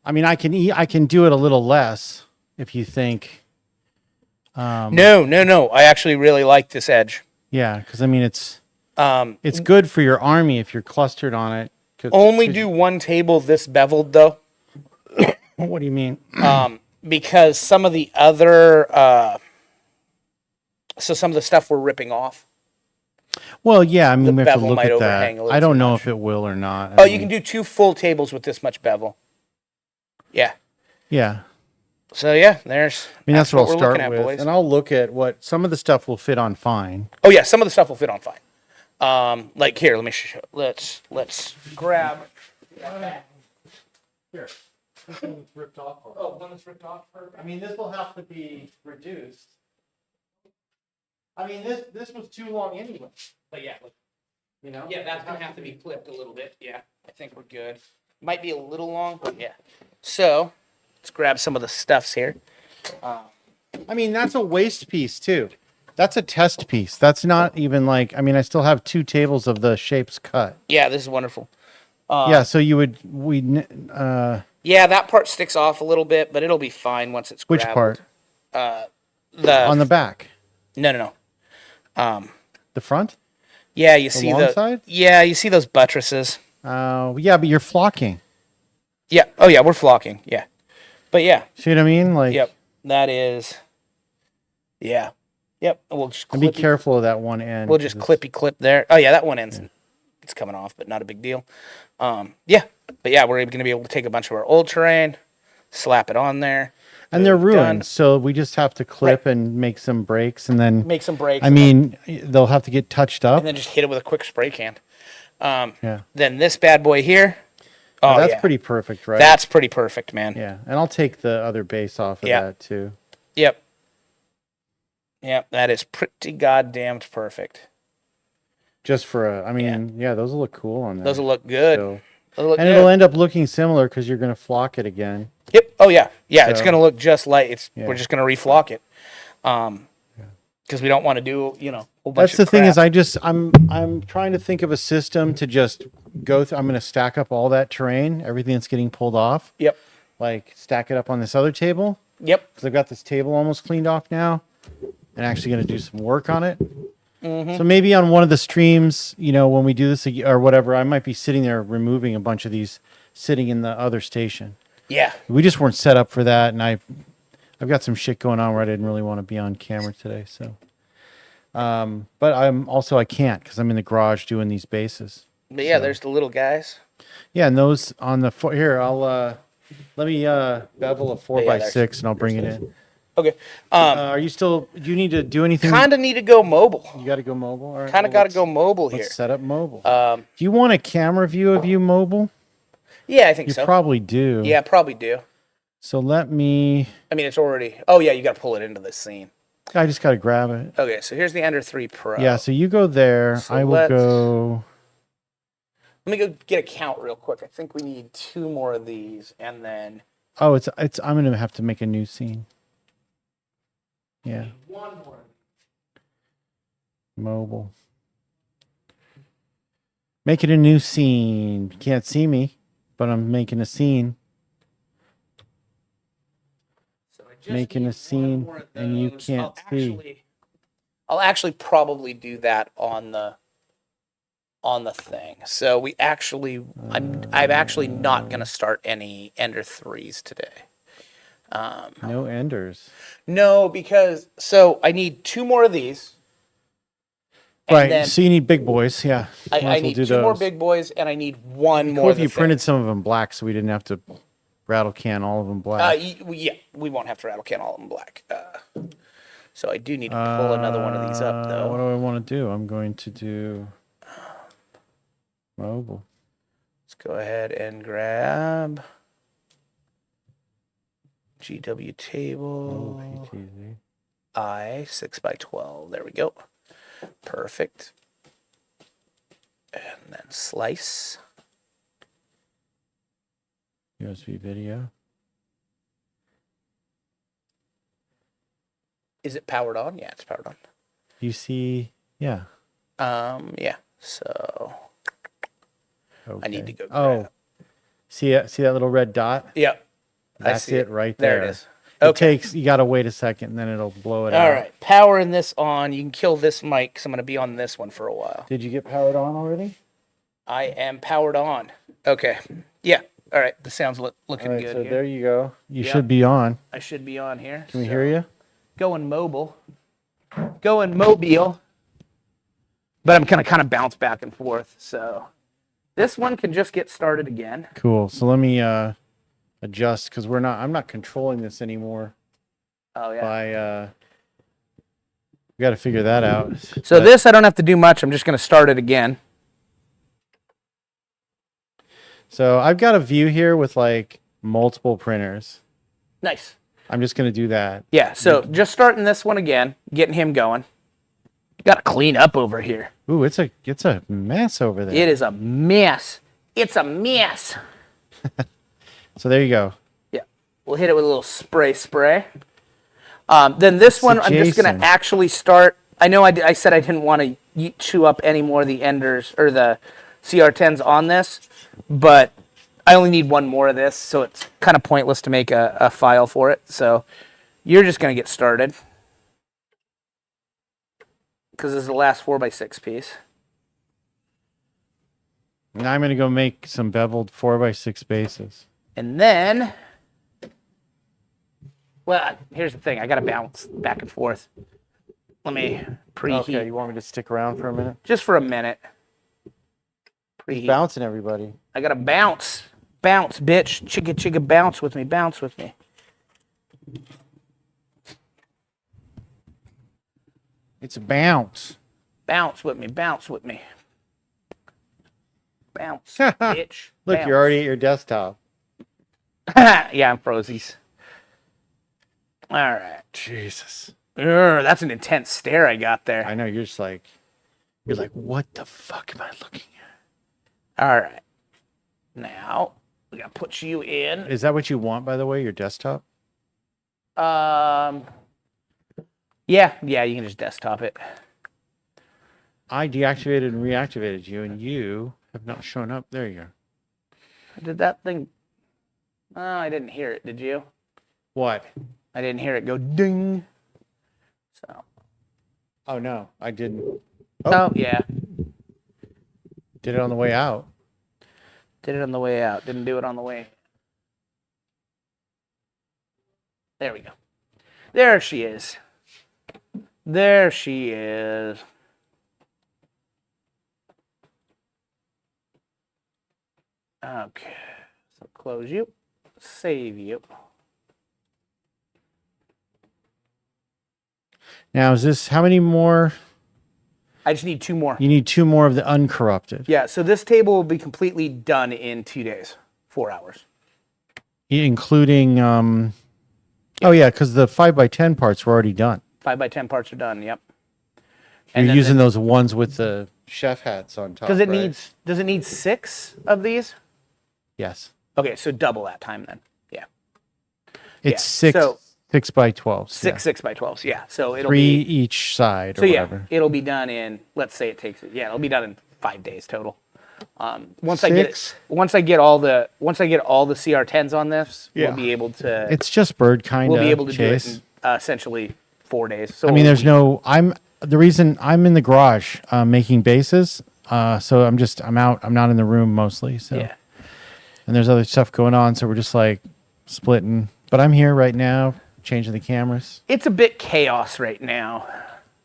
I mean, I can do it a little less if you think. No. I actually really like this edge. Yeah, because I mean, it's Um, good for your army if you're clustered on it. only do one table this beveled though, What do you mean? because some of the other, so some of the stuff we're ripping off. Well, yeah, I mean, we have to bevel look might at overhang a that. little I don't too know much. if it will or not. Oh, you can do 2 full tables with this much bevel. Yeah. Yeah. So yeah, there's. I mean, that's what I'll we're start looking at, with, boys. and I'll look at what some of the stuff will fit on fine. Oh yeah, some of the stuff will fit on fine. Like here, let me show. Let's grab. Here, this one's ripped off. Oh, one that's ripped off. I mean, this will have to be reduced. I mean, this was too long anyway. But yeah, You know. yeah, that's gonna have to be clipped a little bit. Yeah, I think we're good. Might be a little long, but yeah. So let's grab some of the stuffs here. I mean, that's a waste piece too. That's a test piece. That's not even like. I mean, I still have 2 tables of the shapes cut. Yeah, this is wonderful. Yeah, so Yeah, that part sticks off a little bit, but it'll be fine once it's which graveled. part? The On the back, no. the front. Yeah, you see long side? Yeah, you see those buttresses. Yeah, but you're flocking. Yeah. Oh yeah, we're flocking. Yeah. But yeah. See what I mean? Like, Yep. That is. Yeah. Yep. We'll just and be clippy, careful of that one end. we'll just 'cause it's- clip there. Oh yeah, that one ends. It's coming off, but not a big deal. Yeah. But yeah, we're going to be able to take a bunch of our old terrain, slap it on there. And they're boom, ruined, done. so we just have to clip and make some breaks, and then Make some breaks. I mean, they'll have to get touched up. and then just hit it with a quick spray can. Yeah, Then this bad boy here. Oh, that's yeah. pretty perfect, right? That's pretty perfect, man. yeah, and I'll take the other base off of Yeah. that too. Yep. Yep. That is pretty goddamned perfect. Just for a, I mean, yeah, those will look cool on there. Those will look good. So- Those look and good. it'll end up looking similar because you're going to flock it again. Yep. Oh yeah. Yeah. It's So- gonna look just like it's. Yeah. We're just gonna reflock it. Because we don't want to do a whole bunch That's the of thing crap. is I'm trying to think of a system to just go through. I'm going to stack up all that terrain, everything that's getting pulled off, Yep. like stack it up on this other table. Yep. Because I've got this table almost cleaned off now and actually going to do some work on it. Mm-hmm. So maybe on one of the streams, when we do this or whatever, I might be sitting there removing a bunch of these sitting in the other station. Yeah. We just weren't set up for that. And I've got some shit going on where I didn't really want to be on camera today. So, but I can't because I'm in the garage doing these bases. But yeah, there's the little guys. Yeah. And those on the, here, let me bevel a 4x6 and I'll bring it in. Okay. Are you still? Do you need to do anything? Kind of need to go mobile. You got to go mobile. All right, Kind of well, got to go mobile here. Let's set up mobile. Um, Do you want a camera view of you mobile? Yeah, I think You so. probably do. Yeah, probably do. So let me. I mean, it's already. Oh yeah, you got to pull it into this scene. I just got to grab it. Okay, so here's the Ender 3 Pro. Yeah. So you go there. So I will let's- go. Let me go get a count real quick. I think we need 2 more of these, and then Oh, it's. I'm gonna have to make a new scene. Yeah. 1 more. Mobile. Make it a new scene. You can't see me, but I'm making a scene. So I just Making need a one scene, more of and you those. can't see. I'll actually probably do that on the on the thing. So I'm actually not going to start any Ender 3s today. No enders. No, because so I need 2 more of these. And Right. then So you need big boys. Yeah. Might as I well need do 2 more those. big boys, and I need 1 Cool more. if you printed some of them black, so we didn't have to rattle can all of them black. Yeah, we won't have to rattle can all of them black. So I do need to pull another one of these up, though. What do I want to do? I'm going to do mobile. Let's go ahead and grab GW table. PTZ. I 6x12. There we go. Perfect. And then slice. USB video. Is it powered on? Yeah, it's powered on. You see, yeah. Yeah. So Okay. I need to go Oh, grab. see that little red dot? Yep. I That's see it right there. There it is. It Okay. takes. You gotta wait a second, and then it'll blow it out. All right. Powering this on. You can kill this mic because I'm going to be on this one for a while. Did you get powered on already? I am powered on. Okay. Yeah. All right. The sound's looking All right, good so here. there you go. You Yep. should be on. I should be on here. Can we hear you? Going mobile. Going mobile. But I'm kind of bounce back and forth. So this one can just get started again. Cool. So let me adjust because I'm not controlling this anymore. Oh yeah. By we got to figure that out. So But- this I don't have to do much. I'm just going to start it again. So I've got a view here with like multiple printers. Nice. I'm just gonna do that. Yeah. So just starting this one again, getting him going. Got to clean up over here. Ooh, it's a mess over there. It is a mess. It's a mess. So there you go. Yeah. We'll hit it with a little spray. Then this one, I'm just going Jason. to actually start. I know I said I didn't want to chew up any more of the enders or the CR10s on this, but I only need 1 more of this, so it's kind of pointless to make a file for it. So you're just going to get started because this is the last 4x6 piece. Now I'm gonna go make some beveled 4x6 bases. And then, well, here's the thing. I got to bounce back and forth. Let me preheat. Okay, you want me to stick around for a minute? Just for a minute. Preheat. Bouncing everybody. I got to bounce. Bounce, bitch. Chicka, bounce with me. Bounce with me. It's a bounce. Bounce with me. Bounce with me. Bounce, bitch. Look, Bounce. you're already at your desktop. Yeah, I'm frozies. All right. Jesus. That's an intense stare I got there. I know you're like, what the fuck am I looking at? All right. Now, we got to put you in. Is that what you want, by the way, your desktop? Yeah, you can just desktop it. I deactivated and reactivated you, and you have not shown up. There you go. Did that thing? Oh, I didn't hear it. Did you? What? I didn't hear it go ding. So. Oh, no, I didn't. Oh, yeah. Did it on the way out. Did it on the way out. Didn't do it on the way. There we go. There she is. There she is. Okay. So close you. Save you. Now, is this how many more? I just need 2 more. You need 2 more of the uncorrupted, Yeah, so this table will be completely done in 2 days, 4 hours. including. Oh yeah, because the 5x10 parts were already done. 5x10 parts are done. Yep. You're then using those ones with the chef hats on top. Does it right? does it need 6 of these? Yes. Okay, so double that time then. Yeah. It's Yeah, 6 so- 6x12s. 6 6x12s. Yeah. So it'll 3 be each side or so yeah, whatever. it'll be done in, let's say it takes, yeah, it'll be done in 5 days total. Once I get 6? once I get all the CR10s on this, Yeah. we'll be able to It's just bird kind of. we'll be able to Chase. do it in essentially 4 days. So I mean, there's no. The reason I'm in the garage making bases. So I'm out. I'm not in the room mostly. So Yeah. and there's other stuff going on. So we're just like splitting. But I'm here right now, changing the cameras. It's a bit chaos right now.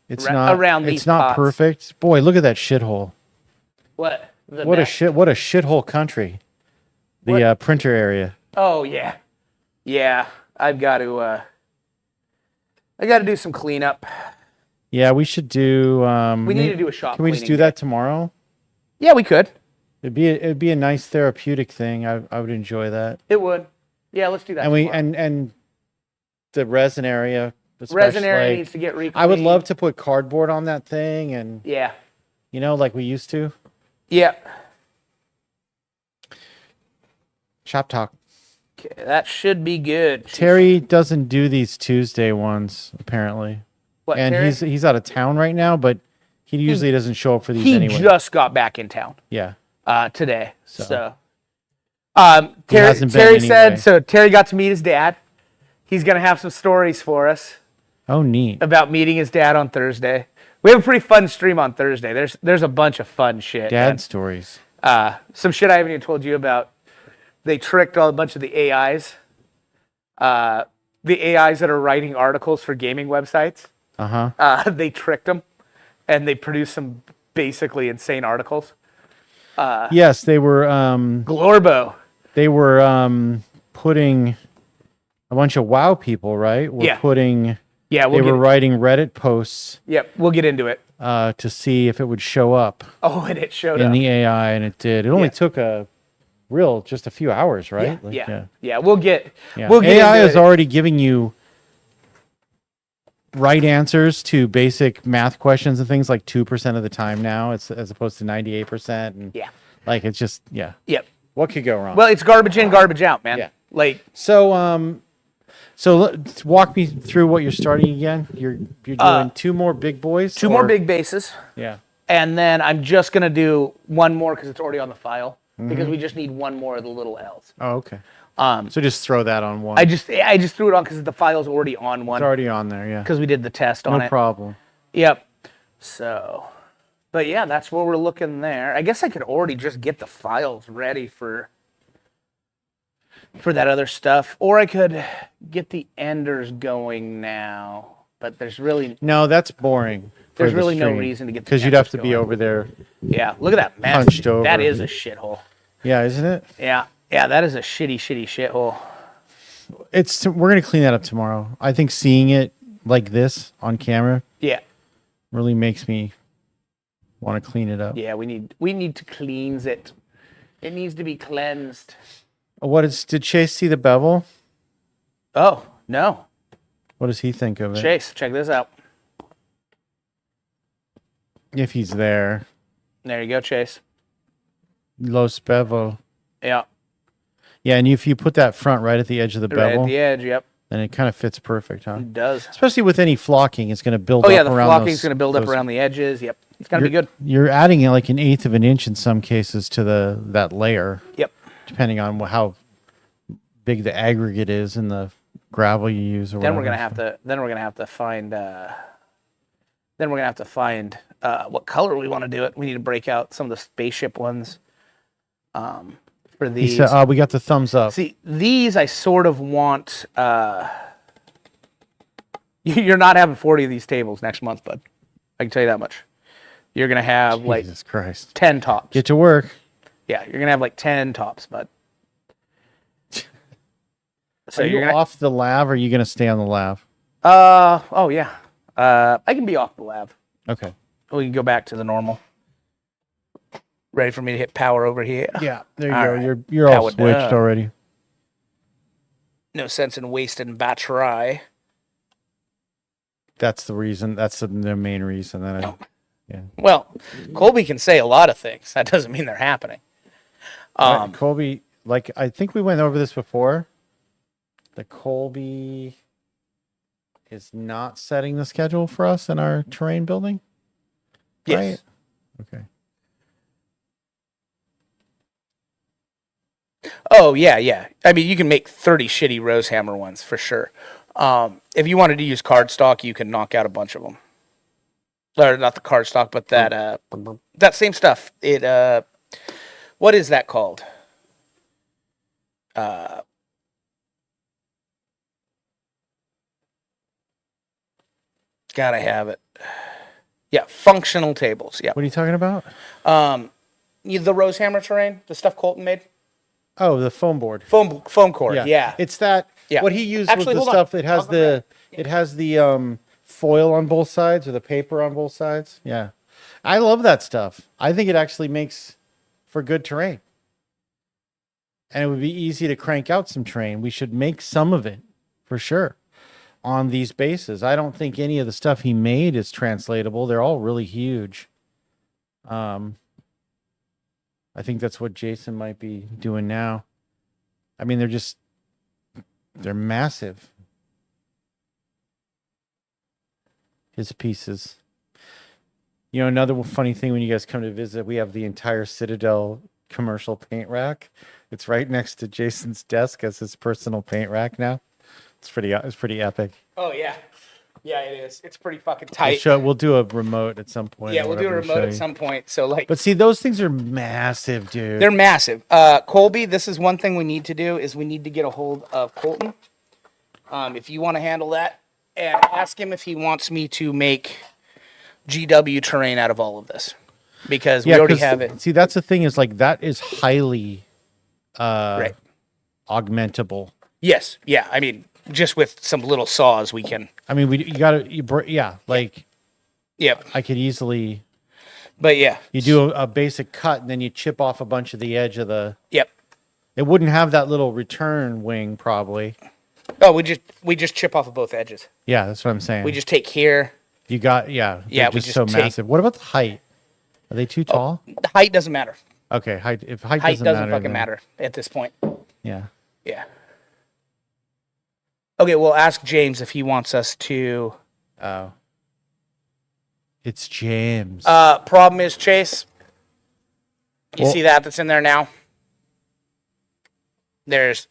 It's Ra- not around It's these not pots. perfect. Boy, look at that shithole. What? What a shithole country. The printer area. Oh yeah, yeah. I've got to. I got to do some cleanup. Yeah, we should do. We need to do a shop. Can we just do cleaning that day. tomorrow? Yeah, we could. It'd be a nice therapeutic thing. I would enjoy that. It would. Yeah, let's do that. And we tomorrow. and the resin area. resin area especially. needs to get reclaimed. I would love to put cardboard on that thing, and Yeah. like we used to. Yeah. Shop talk. Okay, that should be good. Terry doesn't do these Tuesday ones apparently, What, and Terry? he's out of town right now, but he usually doesn't show up for these He anyway. just got back in town Yeah. today. So. So, He hasn't been Terry said, anyway. so Terry got to meet his dad. He's going to have some stories for us Oh, neat. about meeting his dad on Thursday. We have a pretty fun stream on Thursday. There's a bunch of fun shit. Dad stories. Some shit I haven't even told you about. They tricked a bunch of the AIs. The AIs that are writing articles for gaming websites. They tricked them, and they produced some basically insane articles. Yes, they were. Glorbo. They were putting a bunch of WoW people, right? Were Yeah. putting. Yeah, They we'll were writing Reddit posts Yep, we'll get into it. to see if it would show up Oh, and it showed in up. the AI, and it did. It only Yeah. took just a few hours, right? Yeah. We'll get. Yeah. We'll get AI into is it. already giving you right answers to basic math questions and things like 2% of the time now, it's as opposed to 98%. And Yeah. like it's just Yep. what could go wrong? Well, it's garbage in, garbage out, man. Yeah. Like, So let's walk me through what you're starting again. You're doing two more big boys. two more big bases. Yeah. And then I'm just going to do one more because it's already on the file. Mm-hmm. Because we just need one more of the little L's. Oh, okay. So just throw that on one. I just threw it on because the file's already on It's one. already on there. Yeah. Because we did the test on No it. problem. Yep. So, but yeah, that's where we're looking there. I guess I could already just get the files ready for that other stuff. Or I could get the enders going now. But there's really No, that's boring. for There's the really no stream, reason to get the because you'd have enders to be going. over there. Yeah, look at that mess. Hunched over. That is a shithole. Yeah, isn't it? Yeah, that is a shitty shithole. We're gonna clean that up tomorrow. I think seeing it like this on camera Yeah, really makes me want to clean it up. yeah, we need to cleanse it. It needs to be cleansed. Did Chase see the bevel? Oh, no. What does he think of it? Chase, check this out. If he's there. There you go, Chase. Los bevel. Yeah, Yeah, and if you put that front right at the edge of the right bevel, at the edge, yep. then it kind of fits perfect, huh? It does. Especially with any flocking, it's going to build Oh, up yeah, the around flocking's going to build up those- around the edges. Yep, it's going to be good. You're adding like an eighth of an inch in some cases to that layer, Yep. depending on how big the aggregate is and the gravel you use or Then whatever. we're gonna have to find. What color we want to do it. We need to break out some of the spaceship ones. For He these. said, we got the thumbs up. See, these I sort of want. You're not having 40 of these tables next month, bud. I can tell you that much. You're gonna have like Jesus Christ. 10 tops. Get to work. Yeah, you're gonna have like 10 tops, bud. So Are you you're gonna. off the lav or are you going to stay on the lav? Oh yeah. I can be off the lav. Okay. We can go back to the normal. Ready for me to hit power over here? Yeah, there you All go. right. You're all Powered switched up. already. No sense in wasting battery. That's the reason. That's the main reason that yeah. Well, Colby can say a lot of things. That doesn't mean they're happening. Colby, like I think we went over this before. The Colby is not setting the schedule for us in our terrain building. Yes. Right? Okay. Oh yeah. I mean, you can make 30 shitty Rosehammer ones for sure. If you wanted to use cardstock, you can knock out a bunch of them. or not the cardstock, but that same stuff. It what is that called? Gotta have it. Yeah, functional tables. Yeah. What are you talking about? The Rosehammer terrain, the stuff Colton made. Oh, the foam board. Foam core. Yeah. It's that. Yeah. What he used Actually, was the hold on. stuff that has I'll go it has the foil on both sides or the paper on both sides. Yeah. I love that stuff. I think it actually makes for good terrain. And it would be easy to crank out some terrain. We should make some of it for sure on these bases. I don't think any of the stuff he made is translatable. They're all really huge. I think that's what Jason might be doing now. I mean, they're massive. His pieces. You know, another funny thing when you guys come to visit, we have the entire Citadel commercial paint rack. It's right next to Jason's desk as his personal paint rack now. It's pretty epic. Oh yeah. Yeah, it is. It's pretty fucking tight. We'll do a remote at some point. Yeah, we'll do a remote at some point. So like, but see, those things are massive, dude. they're massive. Colby, this is one thing we need to do is we need to get a hold of Colton. If you want to handle that, and ask him if he wants me to make GW terrain out of all of this, because we already have it. See, that's the thing is like that is highly Right. augmentable. Yes. Yeah. I mean, just with some little saws, we can. I mean, like Yep. I could easily. But yeah. You do a basic cut, and then you chip off a bunch of the edge of the. Yep. It wouldn't have that little return wing, probably. Oh, we just chip off of both edges. Yeah, that's what I'm saying. We just take here. You got yeah. Yeah, They're just so massive. What about the height? Are they too tall? The height doesn't matter. Okay, height. If height Height doesn't fucking then- matter at this point. Yeah. Yeah. Okay, we'll ask James if he wants us to. Oh. It's James. Problem is, Chase. You Well- see that's in there now? There's.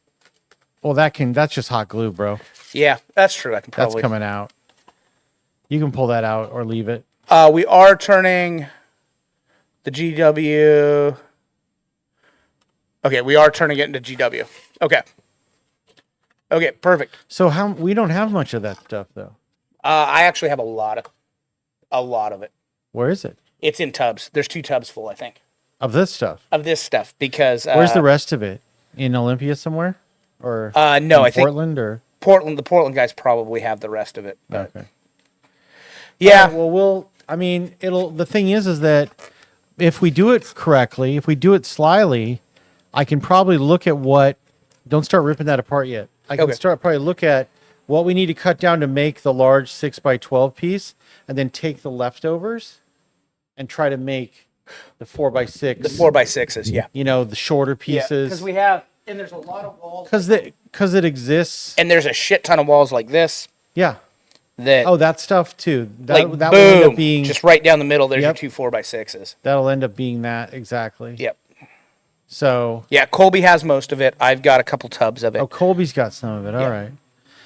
Well, that's just hot glue, bro. Yeah, that's true. I can That's probably. coming out. You can pull that out or leave it. We are turning the GW. Okay, we are turning it into GW. Okay. Okay, perfect. So we don't have much of that stuff though. I actually have a lot of it. Where is it? It's in tubs. There's 2 tubs full, I think, Of this stuff. of this stuff because. Where's the rest of it? In Olympia somewhere? Or No, in I think Portland or Portland. The Portland guys probably have the rest of it. But okay. yeah, Well, I mean, the thing is that if we do it correctly, if we do it slyly, I can probably look at don't start ripping that apart yet. I can probably look at what we need to cut down to make the large 6x12 piece and then take the leftovers and try to make the 4x6. the 4x6s. Yeah. You know, the shorter pieces. Because we have, and there's a lot of walls. Because it exists. And there's a shit ton of walls like this. Yeah. That. Oh, that stuff too. like that boom, will end up being just right down the middle. There's Yep. your 2 4x6s. that'll end up being that exactly. Yep. So Yeah, Colby has most of it. I've got a couple tubs of it. Colby's got some of it. All right.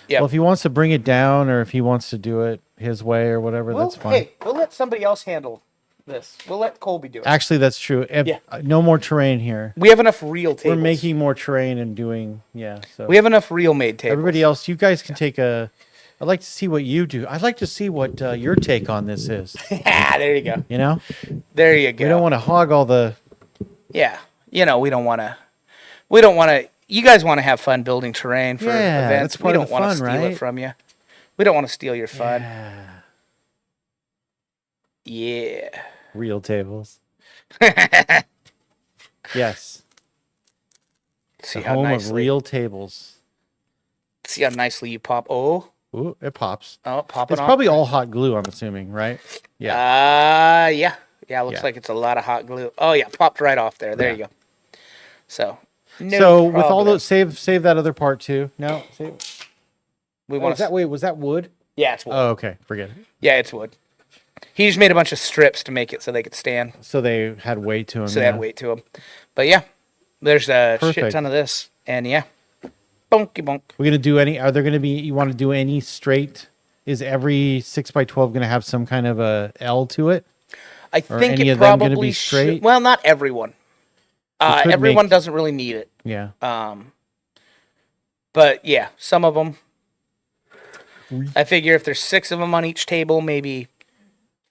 Yeah. Well, if he wants to bring it down or if he wants to do it his way or whatever, that's fine. Hey, we'll let somebody else handle this. We'll let Colby do it. Actually, that's true. Yeah. No more terrain here. We have enough real tables. We're making more terrain and doing, yeah. So We have enough real made tables. everybody else, you guys can take I'd like to see what you do. I'd like to see what your take on this is. There you go. You know? There you go. We don't want to hog all the. Yeah. You know, we don't want to. You guys want to have fun building terrain for Yeah, events. that's We part of don't the want to fun, steal right? it from you. We don't want to steal your fun. Yeah. Yeah. Real tables. Yes. See The how home of nicely. real tables. See how nicely you pop. Oh, Ooh, it pops. pop it It's off. probably all hot glue, I'm assuming, right? Yeah. Yeah. Yeah. Looks Yeah. like it's a lot of hot glue. Oh yeah, popped right off there. There Yeah. you go. So. No So with all problem. those, save that other part too. No, save. we Oh, want to. was that wood? Yeah, it's wood. Oh, okay, forget it. Yeah, it's wood. He just made a bunch of strips to make it so they could stand. So they had weight to them. So they had weight to them. But yeah, there's a shit Perfect. ton of this, and yeah, bonky bonk. We're gonna do any? Are there gonna be? You want to do any straight is every 6x12 going to have some kind of a L to it? I Or think any it of them gonna probably be straight? should. Well, not everyone. could Everyone make- doesn't really need it. Yeah. But yeah, some of them. I figure if there's 6 of them on each table, maybe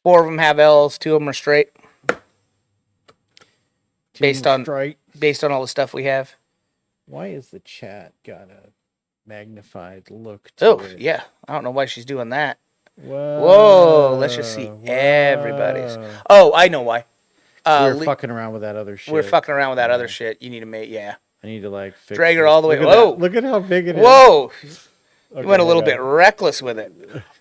4 of them have L's, 2 of them are straight. Based on all the stuff we have. Why is the chat got a magnified look to Oh it? yeah, I don't know why she's doing that. Whoa. Whoa, let's just see everybody's. Oh, I know why. We're fucking around with that other shit. We're fucking around with that other shit. You need to make I need to like fix drag her this. all the way. Look at Whoa. that. Look at how big it is. Whoa, Okay, you went a little hang bit on. reckless with it.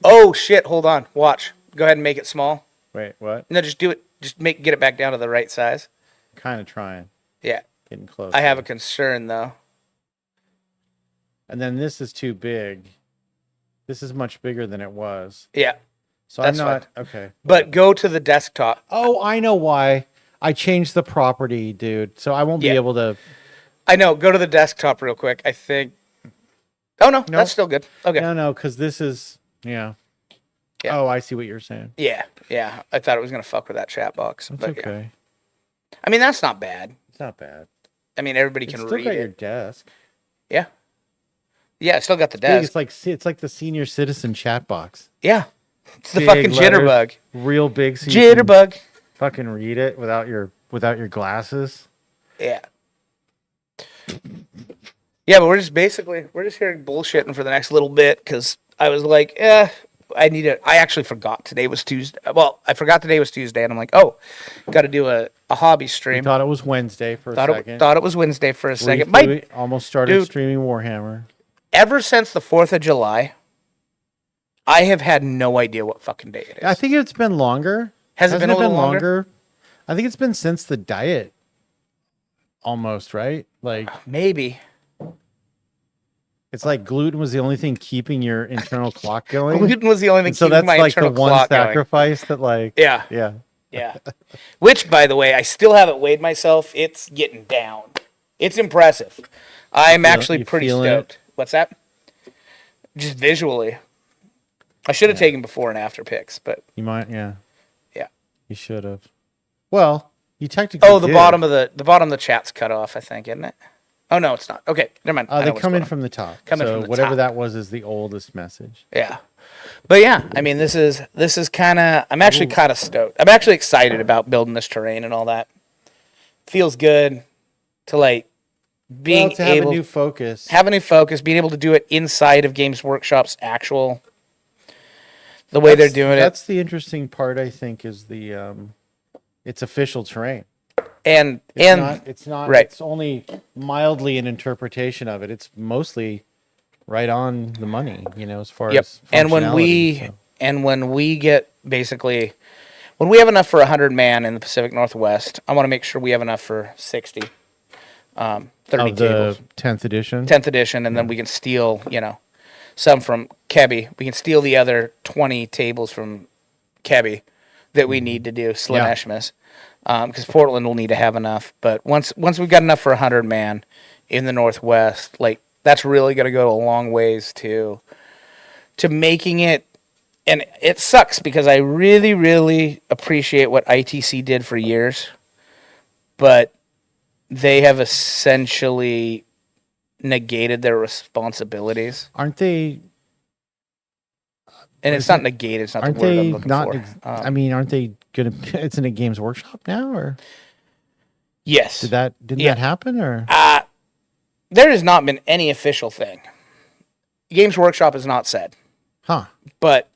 Oh shit! Hold on. Watch. Go ahead and make it small. Wait, what? No, just do it. Just get it back down to the right size. Kind of trying. Yeah. Getting close. I have a concern though. And then this is too big. This is much bigger than it was. Yeah. So That's I'm not okay. But go to the desktop. Oh, I know why. I changed the property, dude. So I won't be Yeah. able to. I know. Go to the desktop real quick. I think. Oh no, that's still good. Okay. No, because this is yeah. Yeah. Oh, I see what you're saying. Yeah. I thought it was gonna fuck with that chat box. That's But okay. yeah. I mean, that's not bad. It's not bad. I mean, everybody It's can still read got it. your desk. Yeah. Yeah, I still got the Big, desk. it's like the senior citizen chat box. Yeah. It's the Big fucking letters, jitterbug. real big. So you can Jitterbug. fucking read it without your glasses. Yeah. Yeah, but we're just hearing bullshitting for the next little bit because I was like, I actually forgot today was Tuesday. Well, I forgot today was Tuesday, and I'm like, oh, got to do a hobby You stream. thought it was Wednesday for a second. Thought it was Wednesday for a second. Briefly, almost started dude. streaming Warhammer. Ever since the 4th of July, I have had no idea what fucking day it is. I think it's been longer. Has it Hasn't been a little longer? I think it's been since the diet. Almost, right? Like Maybe. it's like gluten was the only thing keeping your internal clock going. Gluten was the only thing And so keeping that's my like the internal one clock going. sacrifice that like Yeah. yeah. Yeah. Which, by the way, I still haven't weighed myself. It's getting down. It's impressive. I'm actually you pretty feeling it? stoked. What's that? Just visually. I should have taken before and after pics, but You might yeah. yeah. You should have. Well, you technically Oh, the did. bottom of the chat's cut off, I think, isn't it? Oh no, it's not. Okay, never mind. I know They what's come in going on. from the top. Coming so from the whatever top. that was is the oldest message. Yeah. But yeah, I mean, this is kind of. I'm actually kind of stoked. I'm actually excited about building this terrain and all that. Feels good to like being to have able a new focus. have a new focus, being able to do it inside of Games Workshop's actual the way they're doing it, That's the interesting part, I think, is the it's official terrain. and It's not right. it's only mildly an interpretation of it. It's mostly right on the money, as far yep. as And when we get basically when we have enough for 100 man in the Pacific Northwest, I want to make sure we have enough for 60. 30 of the tables. 10th edition. 10th edition, and then we can steal, some from Kebby. We can steal the other 20 tables from Kebby that we need to do Slanesh because Portland will need to have enough. But once we've got enough for 100 man in the Northwest, like that's really going to go a long ways to making it. And it sucks because I really, really appreciate what ITC did for years, but they have essentially negated their responsibilities. Aren't they And it's not negated. It's not the aren't word I'm they looking not for. I mean, aren't they gonna it's in a Games Workshop now, or Yes. didn't Yeah. that happen, or There has not been any official thing. Games Workshop has not said, huh? but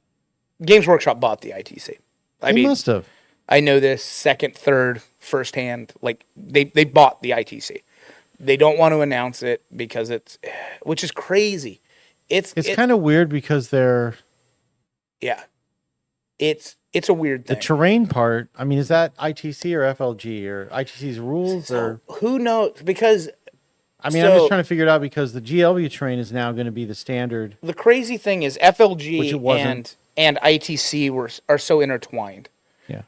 Games Workshop bought the ITC. I They mean, must have. I know this second, third, firsthand. Like they bought the ITC. They don't want to announce it because which is crazy. It's kind of weird because they're yeah. It's a weird the thing. terrain part. I mean, is that ITC or FLG or ITC's rules, or Who knows? Because I mean, I'm so- just trying to figure it out because the GLW terrain is now going to be the standard. the crazy thing is Which it FLG wasn't. and ITC are so intertwined. Yeah.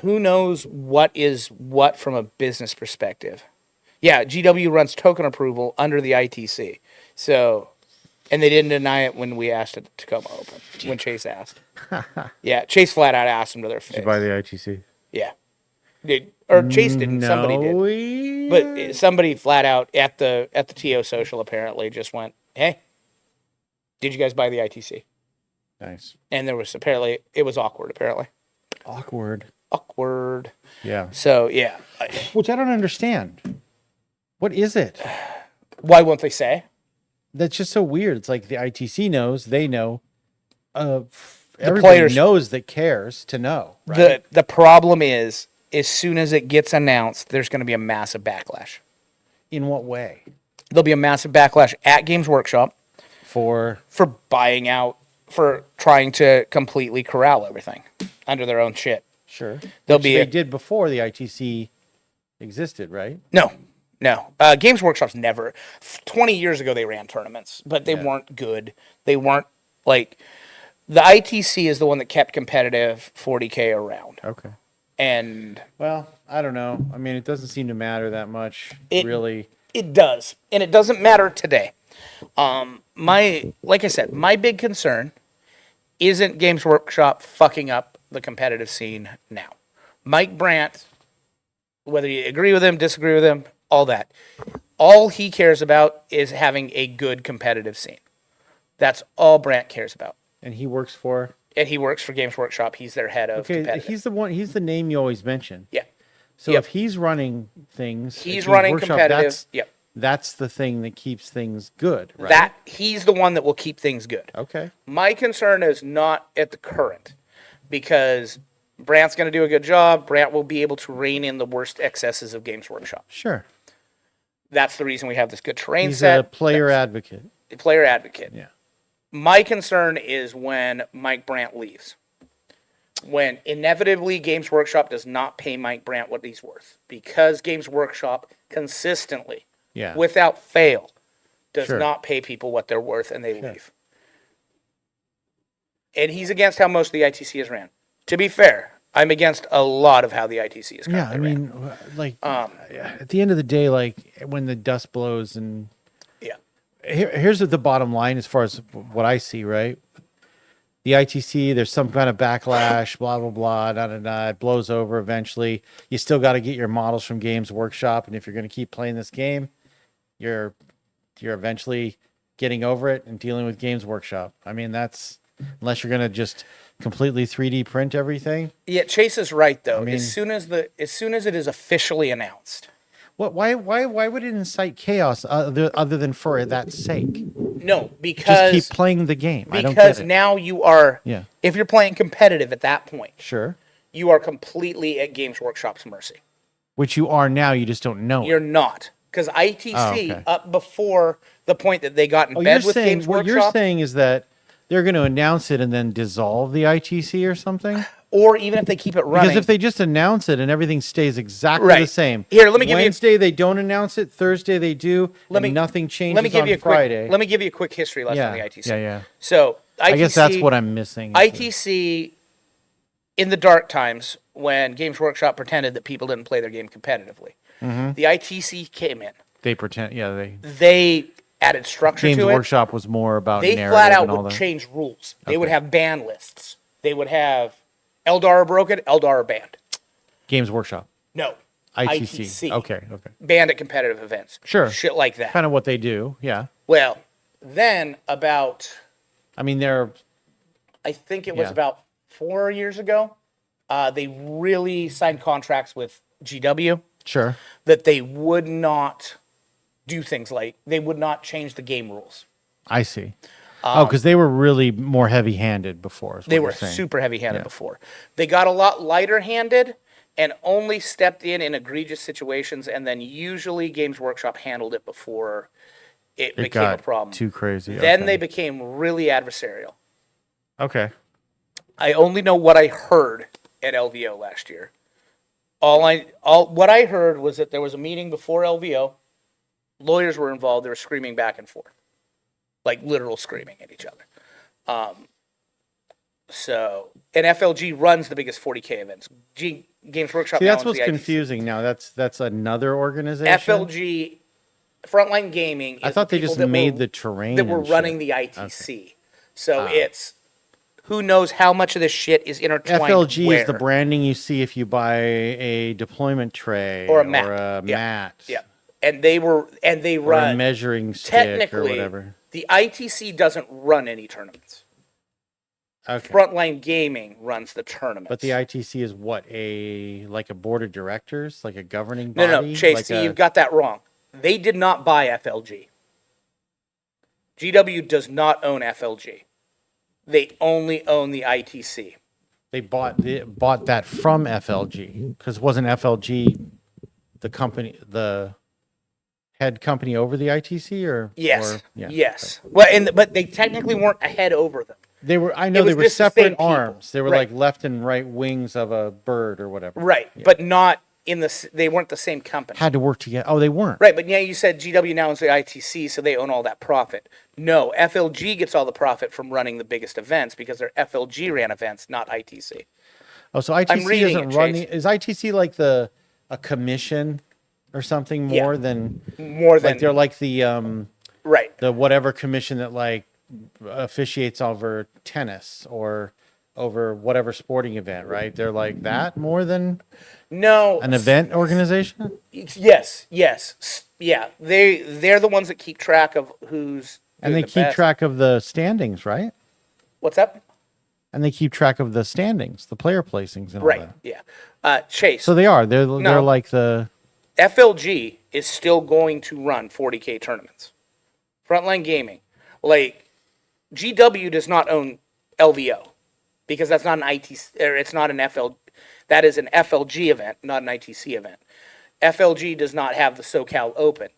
Who knows what is what from a business perspective? Yeah, GW runs token approval under the ITC. So And they didn't deny it when we asked at the Tacoma Open, when Chase asked. Yeah, Chase flat out asked them to their face. Did you buy the ITC? Yeah. Or Chase didn't, somebody did. No. But somebody flat out at the TO social apparently just went, "Hey, did you guys buy the ITC?" Nice. And there was apparently, it was awkward, apparently. Awkward. Awkward. Yeah. So, yeah. Which I don't understand. What is it? Why won't they say? That's just so weird. It's like the ITC knows, they know. Everybody players- knows that cares to know. Right? The problem is, as soon as it gets announced, there's going to be a massive backlash. In what way? There'll be a massive backlash at Games Workshop For buying out, for trying to completely corral everything under their own shit. sure. There'll Which be they a- did before the ITC existed, right? No. Games Workshop's never. 20 years ago, they ran tournaments, but they weren't good. They weren't like. The ITC is the one that kept competitive 40K around. Okay. And Well, I don't know. I mean, it doesn't seem to matter that much, really. it does. And it doesn't matter today. Like I said, my big concern isn't Games Workshop fucking up the competitive scene now. Mike Brandt, whether you agree with him, disagree with him, all that, all he cares about is having a good competitive scene. That's all Brandt cares about. And he works for. And he works for Games Workshop. He's their head of Okay, competitive. he's the one. He's the name you always mention. Yeah. So Yep. if he's running things, at He's Games running Workshop, competitive. Yep. That's the thing that keeps things good, right? That he's the one that will keep things good. Okay. My concern is not at the current, because Brandt's going to do a good job. Brandt will be able to rein in the worst excesses of Games Workshop. Sure. That's the reason we have this good terrain He's set. a player advocate. Player advocate. Yeah. My concern is when Mike Brandt leaves. When inevitably Games Workshop does not pay Mike Brandt what he's worth. Because Games Workshop consistently, Yeah. without fail, does Sure. not pay people what they're worth, and they leave. And he's against how most of the ITC is ran. To be fair, I'm against a lot of how the ITC is Yeah, currently I ran. mean, like at the end of the day, like when the dust blows, and Yeah. here's the bottom line as far as what I see, right? The ITC, there's some kind of backlash, blah blah blah, da da da. It blows over eventually. You still got to get your models from Games Workshop, and if you're going to keep playing this game, you're eventually getting over it and dealing with Games Workshop. I mean, that's unless you're going to just completely 3D print everything. Yeah, Chase is right though. mean- as soon as it is officially announced. What? Why would it incite chaos other than for that sake? No, Just because keep playing the game. I don't because get it. now you are, Yeah. if you're playing competitive at that point, Sure. you are completely at Games Workshop's mercy. Which you are now, you just don't know. You're not, because ITC Oh, okay. up before the point that they got in Oh, bed you're with saying Games what Workshop, you're saying is that they're going to announce it and then dissolve the ITC or something? or even if they keep it running. Because if they just announce it and everything stays exactly Right. the same. Here, let me give you- Wednesday they don't announce it. Thursday they do. And nothing changes let me give on you a Friday. Quick, let me give you a quick history lesson on the ITC. Yeah. So ITC, I guess that's what I'm missing. ITC in the dark times when Games Workshop pretended that people didn't play their game competitively. Mm-hmm. The ITC came in. They pretend. Yeah, They added structure Games to it. Workshop was more about They narrative flat out and all would that. change rules. They would have ban lists. They would have Eldar broken, Eldar banned. Games Workshop. No. ITC. Okay. Banned at competitive events. Sure. Shit like that. Kind of what they do. Yeah. Well, then about, I mean, they're I think it was Yeah. about 4 years ago, they really signed contracts with GW sure. that they would not do things like, they would not change the game rules. I see. Because they were really more heavy-handed before. is what They you're were saying. super heavy-handed Yeah. before. They got a lot lighter-handed and only stepped in egregious situations, and then usually Games Workshop handled it before it It became got a problem. too crazy. Then okay. they became really adversarial. Okay. I only know what I heard at LVO last year. What I heard was that there was a meeting before LVO. Lawyers were involved. They were screaming back and forth, like literal screaming at each other. And FLG runs the biggest 40K events. Games Workshop. See, now that's owns what's the ITC. confusing now. That's another organization. FLG Frontline Gaming. Is I thought the they people just that made were, the terrain that were and running shit. the ITC. So it's who knows how much of this shit is intertwined. FLG is the where. branding you see if you buy a deployment tray Or a map. or a Yeah. mat Yeah, and they or a run measuring stick technically. or whatever. The ITC doesn't run any tournaments. Okay. Frontline Gaming runs the tournaments. But the ITC is what, like a board of directors, like a governing no, body? no, Chase, like see, you've got that wrong. They did not buy FLG. GW does not own FLG. They only own the ITC. They bought that from FLG because wasn't FLG the company, the head company over the ITC, or Yes, or, yeah. yes. Well, but they technically weren't ahead over them. They were. I know was they were just the same separate people. arms. They were Right. like left and right wings of a bird or whatever. Right, but not in the. They weren't the same company. Had to work together. Oh, they weren't. Right, but yeah, you said GW now owns the ITC, so they own all that profit. No, FLG gets all the profit from running the biggest events because they're FLG ran events, not ITC. Oh, so ITC reading doesn't it, run Chase. the. Is ITC like a commission or something more Yeah. than More than like they're like the right. the whatever commission that like officiates over tennis or over whatever sporting event, right? They're like that more than No, an event organization. yes, yeah. They're the ones that keep track of who's And doing they the keep best. track of the standings, right? What's up? And they keep track of the standings, the player placings, and all Right, that. yeah. Chase. So they are. They're No. like the. FLG is still going to run 40K tournaments. Frontline Gaming, like GW does not own LVO because that's not an ITC or it's not an FL. That is an FLG event, not an ITC event. FLG does not have the SoCal Open.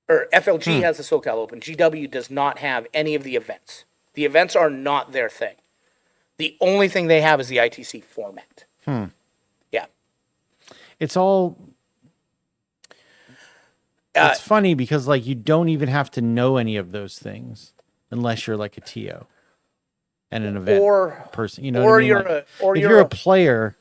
Or FLG has the SoCal Open. GW does not have any of the events. The events are not their thing. The only thing they have is the ITC format. Yeah. It's all. It's funny because like you don't even have to know any of those things unless you're like a TO and an event Or person. You know, or what I mean? you're Like, or if you're you're a player,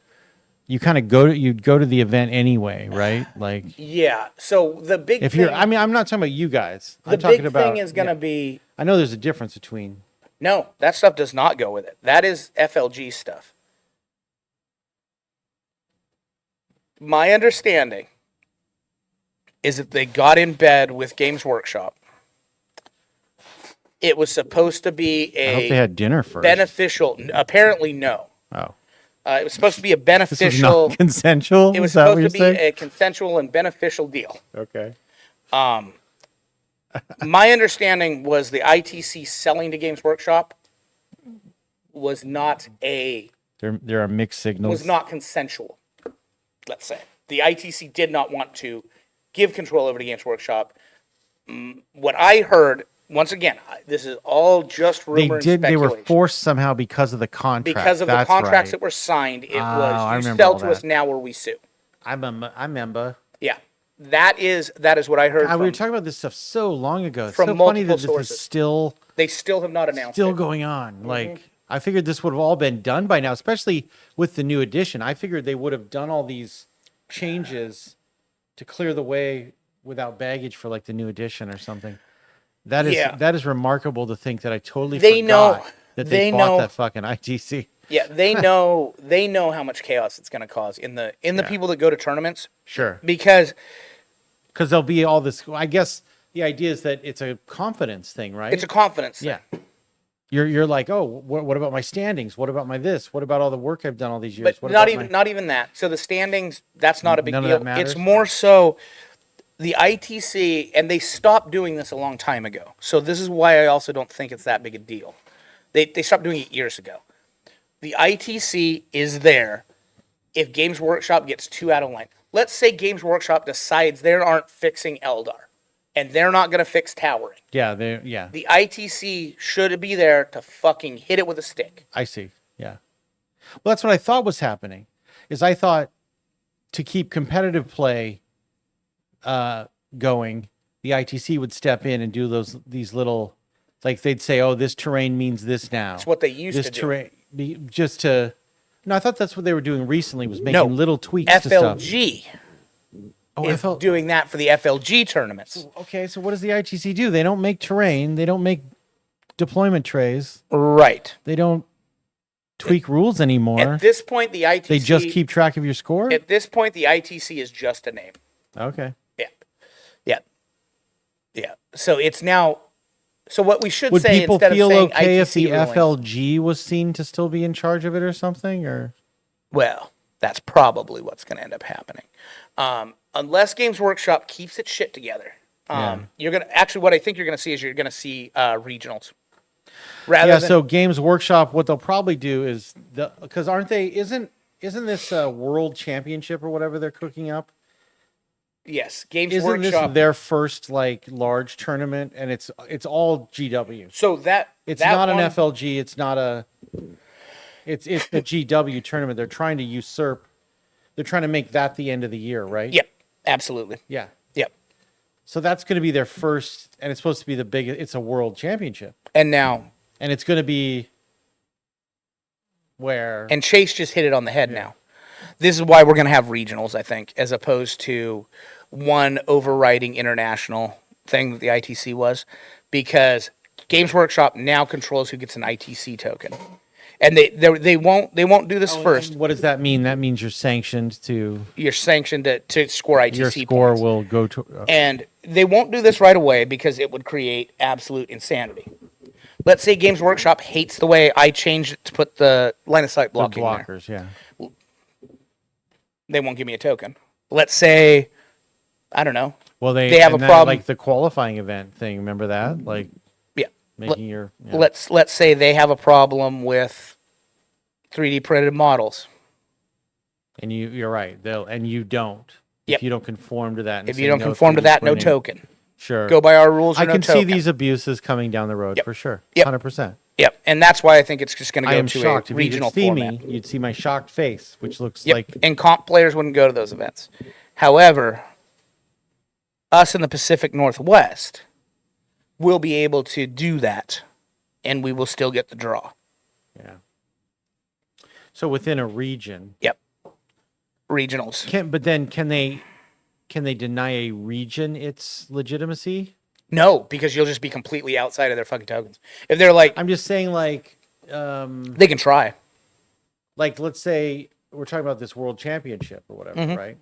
you kind of you'd go to the event anyway, right? Like yeah. So the big if thing, you're, I mean, I'm not talking about you guys. the I'm talking big about. thing is going to be I know there's a difference between. no. That stuff does not go with it. That is FLG stuff. My understanding is that they got in bed with Games Workshop. It was supposed to be I hope they a had dinner first. beneficial. Apparently, no. Oh, It was supposed to be a this was beneficial. not consensual. It was Is that what supposed you're to be saying? a consensual and beneficial deal. Okay. My understanding was the ITC selling to Games Workshop was not There are mixed signals. was not consensual. Let's say the ITC did not want to give control over to Games Workshop. What I heard, once again, this is all just They rumor did. and They were speculation. forced somehow because of the contract. Because of the That's contracts right. that were signed. It I was you remember sell all to us that. now or we sue. I remember. Yeah, that is what I heard. God, we were From, talking about this stuff so long ago. It's from so funny that multiple this is sources. They still have not announced still it. going on. Like I figured this would have all been done by now, especially with the new edition. I figured they would have done all these changes to clear the way without baggage for like the new edition or something. Yeah. That is remarkable to think that I totally They know- forgot that they they bought know- that fucking ITC. Yeah, they know how much chaos it's going to cause in the people that go to tournaments Sure. because Because there'll be all this. I guess the idea is that it's a confidence thing, right? it's a confidence thing. yeah. You're like, oh, what about my standings? What about my this? What about all the work I've done all these years? But What not about even my- not even that. So the standings, that's not a big None of deal. that matters? It's more so the ITC, and they stopped doing this a long time ago. So this is why I also don't think it's that big a deal. They stopped doing it years ago. The ITC is there if Games Workshop gets too out of line. Let's say Games Workshop decides they aren't fixing Eldar, and they're not going to fix Towering. Yeah, The ITC should be there to fucking hit it with a stick. I see. Yeah. Well, that's what I thought was happening. Is I thought to keep competitive play going, the ITC would step in and do these little, like they'd say, oh, this terrain means this now. That's what they used this to do. terrain just to. No, I thought that's what they were doing recently was making little tweaks to stuff. FLG is FL doing that for the FLG tournaments. Okay, so what does the ITC do? They don't make terrain. They don't make deployment trays. Right. They don't tweak rules anymore. At this point, the ITC. They just keep track of your score? At this point, the ITC is just a name. Okay. Yeah. Yeah. Yeah. So it's now. So what we should Would say people instead feel of saying okay if ITC the rulings, FLG was seen to still be in charge of it or something? Or well, that's probably what's going to end up happening. Unless Games Workshop keeps its shit together. You're going to actually what I think you're going to see is you're going to see regionals. Rather than, so Games Workshop, what they'll probably do is because aren't they? Isn't this a world championship or whatever they're cooking up? yes, Games Isn't Workshop. this their first like large tournament, and it's all GW? So It's that not one, an FLG. It's not a. It's the GW tournament. They're trying to usurp. They're trying to make that the end of the year, right? Yep, absolutely. Yeah. Yep. So that's going to be their first, and it's supposed to be the biggest. It's a world championship, And now, and it's going to be where. and Chase just hit it on the head now. This is why we're going to have regionals, I think, as opposed to one overriding international thing that the ITC was, because Games Workshop now controls who gets an ITC token, and they won't do this first. What does that mean? That means you're sanctioned to. You're sanctioned to score ITC Your score points. will go to. And they won't do this right away because it would create absolute insanity. Let's say Games Workshop hates the way I changed it to put the line of sight The blocking there. blockers, yeah. They won't give me a token. Let's say, I don't know. Well, they have a and that, problem. like the qualifying event thing. Remember that? Like Yeah. making your. Yeah. Let's say they have a problem with 3D printed models. And you're right. And you don't. Yep. If you don't conform to that. And If say you don't no conform to 3D that, no printing, token. Sure. Go by our rules or I no can token. see these abuses coming down the road Yep. for sure. Yep. 100%. Yep. And that's why I think it's just going to I go am to shocked. a If you regional could see format. me, you'd see my shocked face, which looks Yep. like. And comp players wouldn't go to those events. However, us in the Pacific Northwest will be able to do that, and we will still get the draw. Yeah. So within a region, Yep. Regionals. can they deny a region its legitimacy? No, because you'll just be completely outside of their fucking tokens. If they're like, I'm just saying, like, they can try. let's say we're talking about this world championship or whatever, Mhm. right?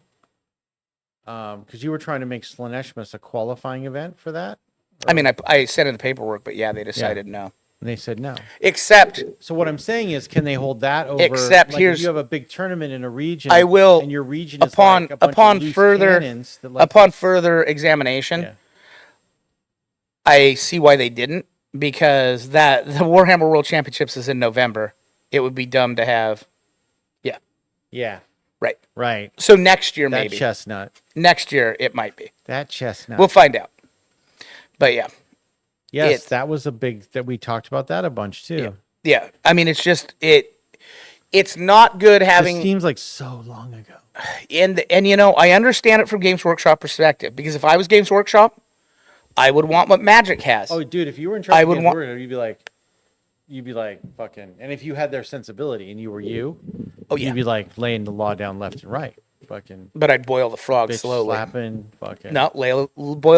Because you were trying to make Slanesh a qualifying event for that, I mean, I sent in the paperwork, but yeah, they decided no. and they said no. Except So what I'm saying is, can they hold that over? Except like, here's- if you have a big tournament in a region. I will- And your region is upon like a bunch upon of loose further cannons that, like, upon further examination, yeah. I see why they didn't, because the Warhammer World Championships is in November. It would be dumb to have. Yeah. Right. Right. So next year, That maybe. chestnut. Next year, it might be. That chestnut. We'll find out. But yeah. yes, it- that was a big. That we talked about that a bunch too. Yeah. I mean, it's just, it's not good It having, seems like so long ago. and you know, I understand it from Games Workshop perspective, because if I was Games Workshop, I would want what Magic has. Oh, dude, if you were in charge I of would Games want- Workshop, you'd be like fucking. And if you had their sensibility and you were you, Oh, yeah. you'd be like laying the law down left and right, fucking But I'd boil the frog bitch slowly. slapping, fucking No, boil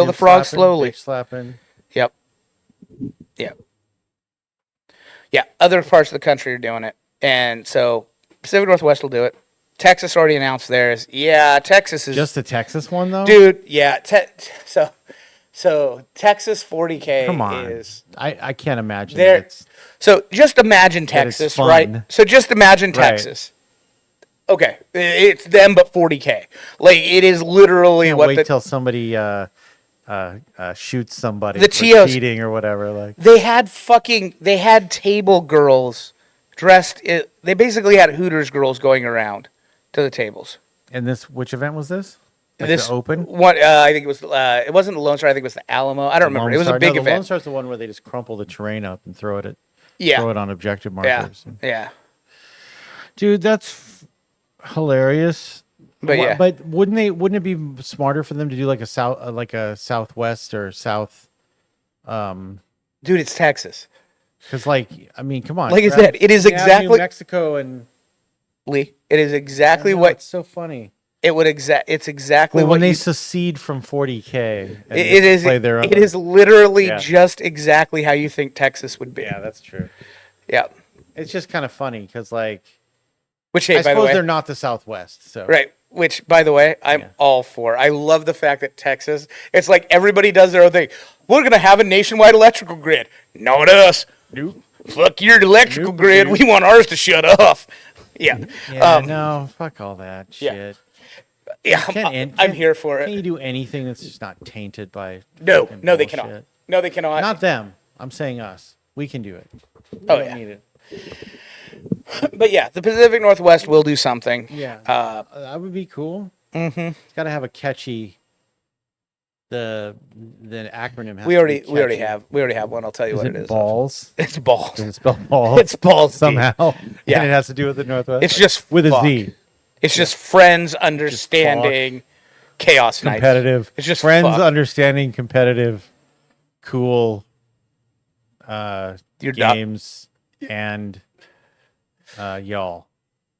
the pimp frog slapping, slowly. bitch slapping. Yep. Yep. Yeah, other parts of the country are doing it. And so Pacific Northwest will do it. Texas already announced theirs. Yeah, Texas is Just the Texas one though, dude, yeah, so Texas 40K Come on, is I can't imagine there. that it's So just imagine That it's Texas, fun. right? So just imagine Right. Texas. Okay, it's them but 40K. Like it is literally can't what wait the till somebody shoots somebody The for TOs cheating or whatever. Like they had table girls dressed. They basically had Hooters girls going around to the tables. and this, which event was this? Like This the Open. one, I think it was. It wasn't the Lone Star. I think it was the Alamo. I don't remember. Lone It was Star. a big No, the Lone event. Star's the one where they just crumple the terrain up and throw it Yeah, on objective yeah, markers. yeah. Dude, that's hilarious. But yeah. But wouldn't it be smarter for them to do like a southwest or south? Dude, it's Texas. Because I mean, come on. Like I grab- said, it is grab New exactly Mexico and Lee. It is exactly I know, what it's so funny. It's exactly Well, what when they you, secede from 40K, and it is. play their own. It is literally Yeah. just exactly how you think Texas would be. Yeah, that's true. Yeah. It's just kind of funny because, like, Which, hey, I by the suppose way, they're not the Southwest, so right. Which, by the way, I'm Yeah. all for. I love the fact that Texas. It's like everybody does their own thing. We're gonna have a nationwide electrical grid. Not us. Nope. Fuck your electrical Nope, grid. dude. We want ours to shut off. Yeah. Yeah, no, fuck all that yeah. shit. Yeah. I'm here for Can't it. you do anything that's just not tainted by? No, fucking no, they bullshit? cannot. No, they cannot. Not them. I'm saying us. We can do it. We Oh, don't yeah. need it. But yeah, the Pacific Northwest will do something. Yeah, that would be cool. Mm-hmm. It's got to have a catchy. The acronym. Has We to already be we already catchy. have one. I'll tell you Is what it it is. balls? It's balls. Does it spell balls? It's balls deep. somehow. Yeah. And it has to do with the Northwest. It's just with fuck. a Z. It's just friends understanding chaos nights. Competitive. It's just friends fuck. understanding competitive, cool Your dog- games and y'all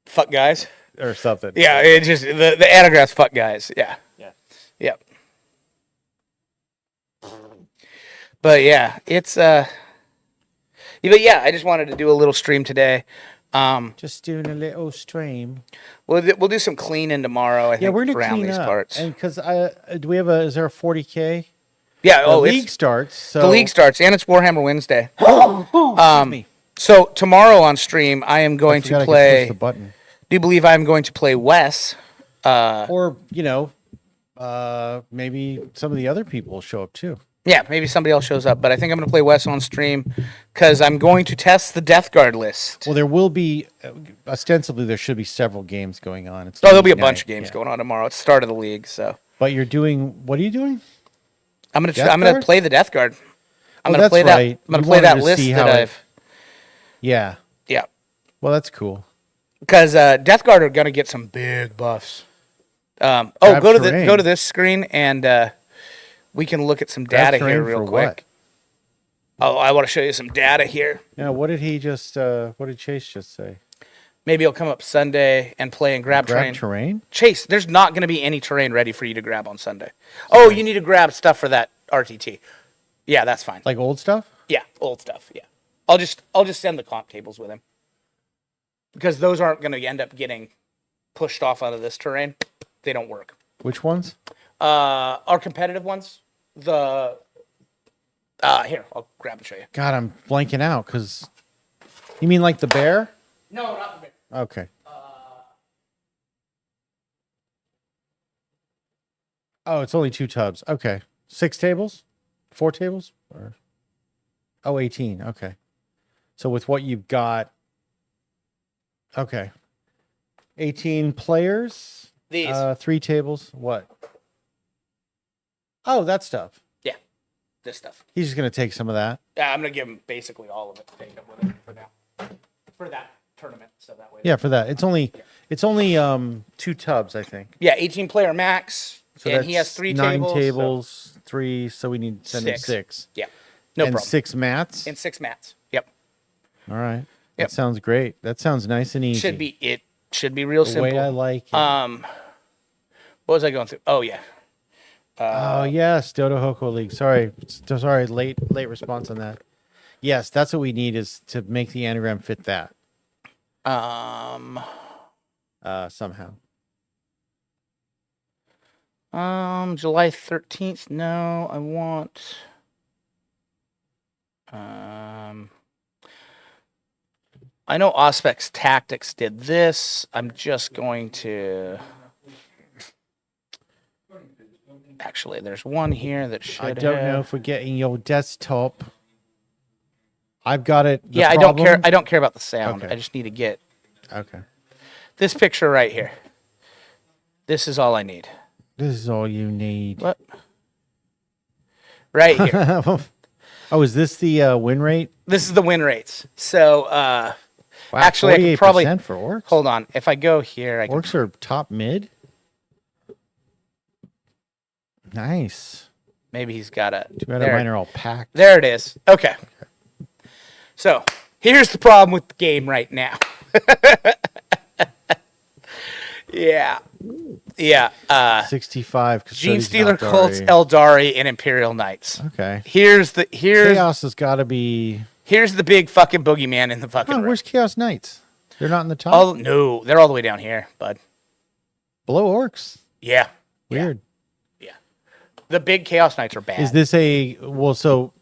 fuck guys. or something. Yeah, it just the anagraphs fuck guys. Yeah. Yeah. Yep. But yeah, it's but yeah, I just wanted to do a little stream today. Just doing a little stream. We'll do some cleaning tomorrow. I think Yeah, we're gonna around clean these up. parts. And because do we have is there a 40K? Yeah. The Oh, league starts. So the league starts, and it's Warhammer Wednesday. Excuse me. So tomorrow on stream, I am going Forgot to I could play. push the button. Do you believe I'm going to play Wes? Or maybe some of the other people will show up too. Yeah, maybe somebody else shows up, but I think I'm going to play Wes on stream because I'm going to test the Death Guard list. Well, there will be ostensibly there should be several games going on. It's Oh, there'll be a league bunch night, of games yeah. going on tomorrow. It's the start of the league, so But you're doing what are you doing? I'm gonna Death I'm gonna Guard? play the Death Guard. I'm Oh, gonna that's play that. right. I'm gonna You play that wanted to list see that how it- I've. Yeah. Yeah, Well, that's cool. because Death Guard are gonna get some big buffs. Grab Go to terrain. this screen and we can look at some Grab data here terrain real for quick. Oh, I want to show you some data here. Now, what did he just? What did Chase just say? Maybe he'll come up Sunday and play and grab Grab terrain. terrain. Chase, there's not going to be any terrain ready for you to grab on Sunday. Oh, you need to grab stuff for that RTT. Yeah, that's fine. Like old stuff. Yeah, old stuff. Yeah, I'll just send the comp tables with him because those aren't going to end up getting pushed off out of this terrain. They don't work. Which ones? Our competitive ones. The here, I'll grab and show you. God, I'm blanking out because. You mean like the bear? No, not the big. Okay. Oh, it's only 2 tubs. Okay. 6 tables? 4 tables? Or 18. Okay. So with what you've got. Okay. 18 players. These. 3 tables. What? Oh, that stuff. Yeah, this stuff. He's just gonna take some of that. Yeah, I'm gonna give him basically all of it to take up with him for now, for that tournament. So that way. Yeah, for that. It's only 2 tubs, I think. Yeah, 18 player max, So and he has 3 9 tables. tables, 3. So we need to send him 6. 6. Yeah, no and problem. 6 mats. And 6 mats. Yep. All right. Yep. That sounds great. That sounds nice and easy. Should be real the simple. way I like it. What was I going through? Oh yeah. Oh yes, Dodo Hoko League. Sorry, late response on that. Yes, that's what we need is to make the anagram fit that somehow. July 13th. No, I want. I know Auspex Tactics did this. I'm just going to. Actually, there's one here that should. I don't know if we're getting your desktop. I've got it. The Yeah, I don't care. problem- I don't care about the sound. Okay. I just need to get Okay. this picture right here. This is all I need. This is all you need. What? Right here. Oh, is this the win rate? This is the win rates. So, Wow, actually, I could probably 48% for orcs. hold on. If I go here, I can. Orcs are top mid. Nice. Maybe he's got a. Too bad there. mine are all packed. There it is. Okay. So here's the problem with the game right now. Yeah. Yeah. 65. Gene Custodes Stealer, Eldari. Colts, Eldari, and Imperial Knights. Okay. Here's Chaos has got to be. the big fucking boogeyman in the fucking Oh, room. where's Chaos Knights? They're not in the top. Oh no, they're all the way down here, bud. Below Orcs. Yeah. Weird. Yeah. The big Chaos Knights are bad. Is this a well? So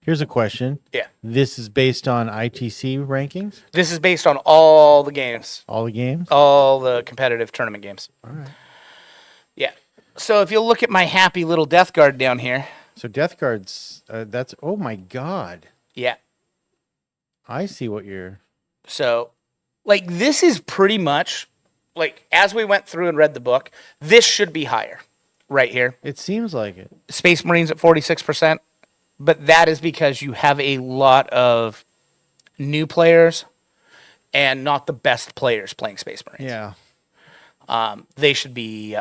here's a question. Yeah. This is based on ITC rankings. This is based on all the games, All the games. all the competitive tournament games. All right. Yeah. So if you look at my happy little Death Guard down here. So Death Guards. That's. Oh my God. Yeah. I see what you're. So, like, this is pretty much, like, as we went through and read the book, this should be higher right here. It seems like it. Space Marines at 46%, but that is because you have a lot of new players and not the best players playing Space Marines. Yeah. They should be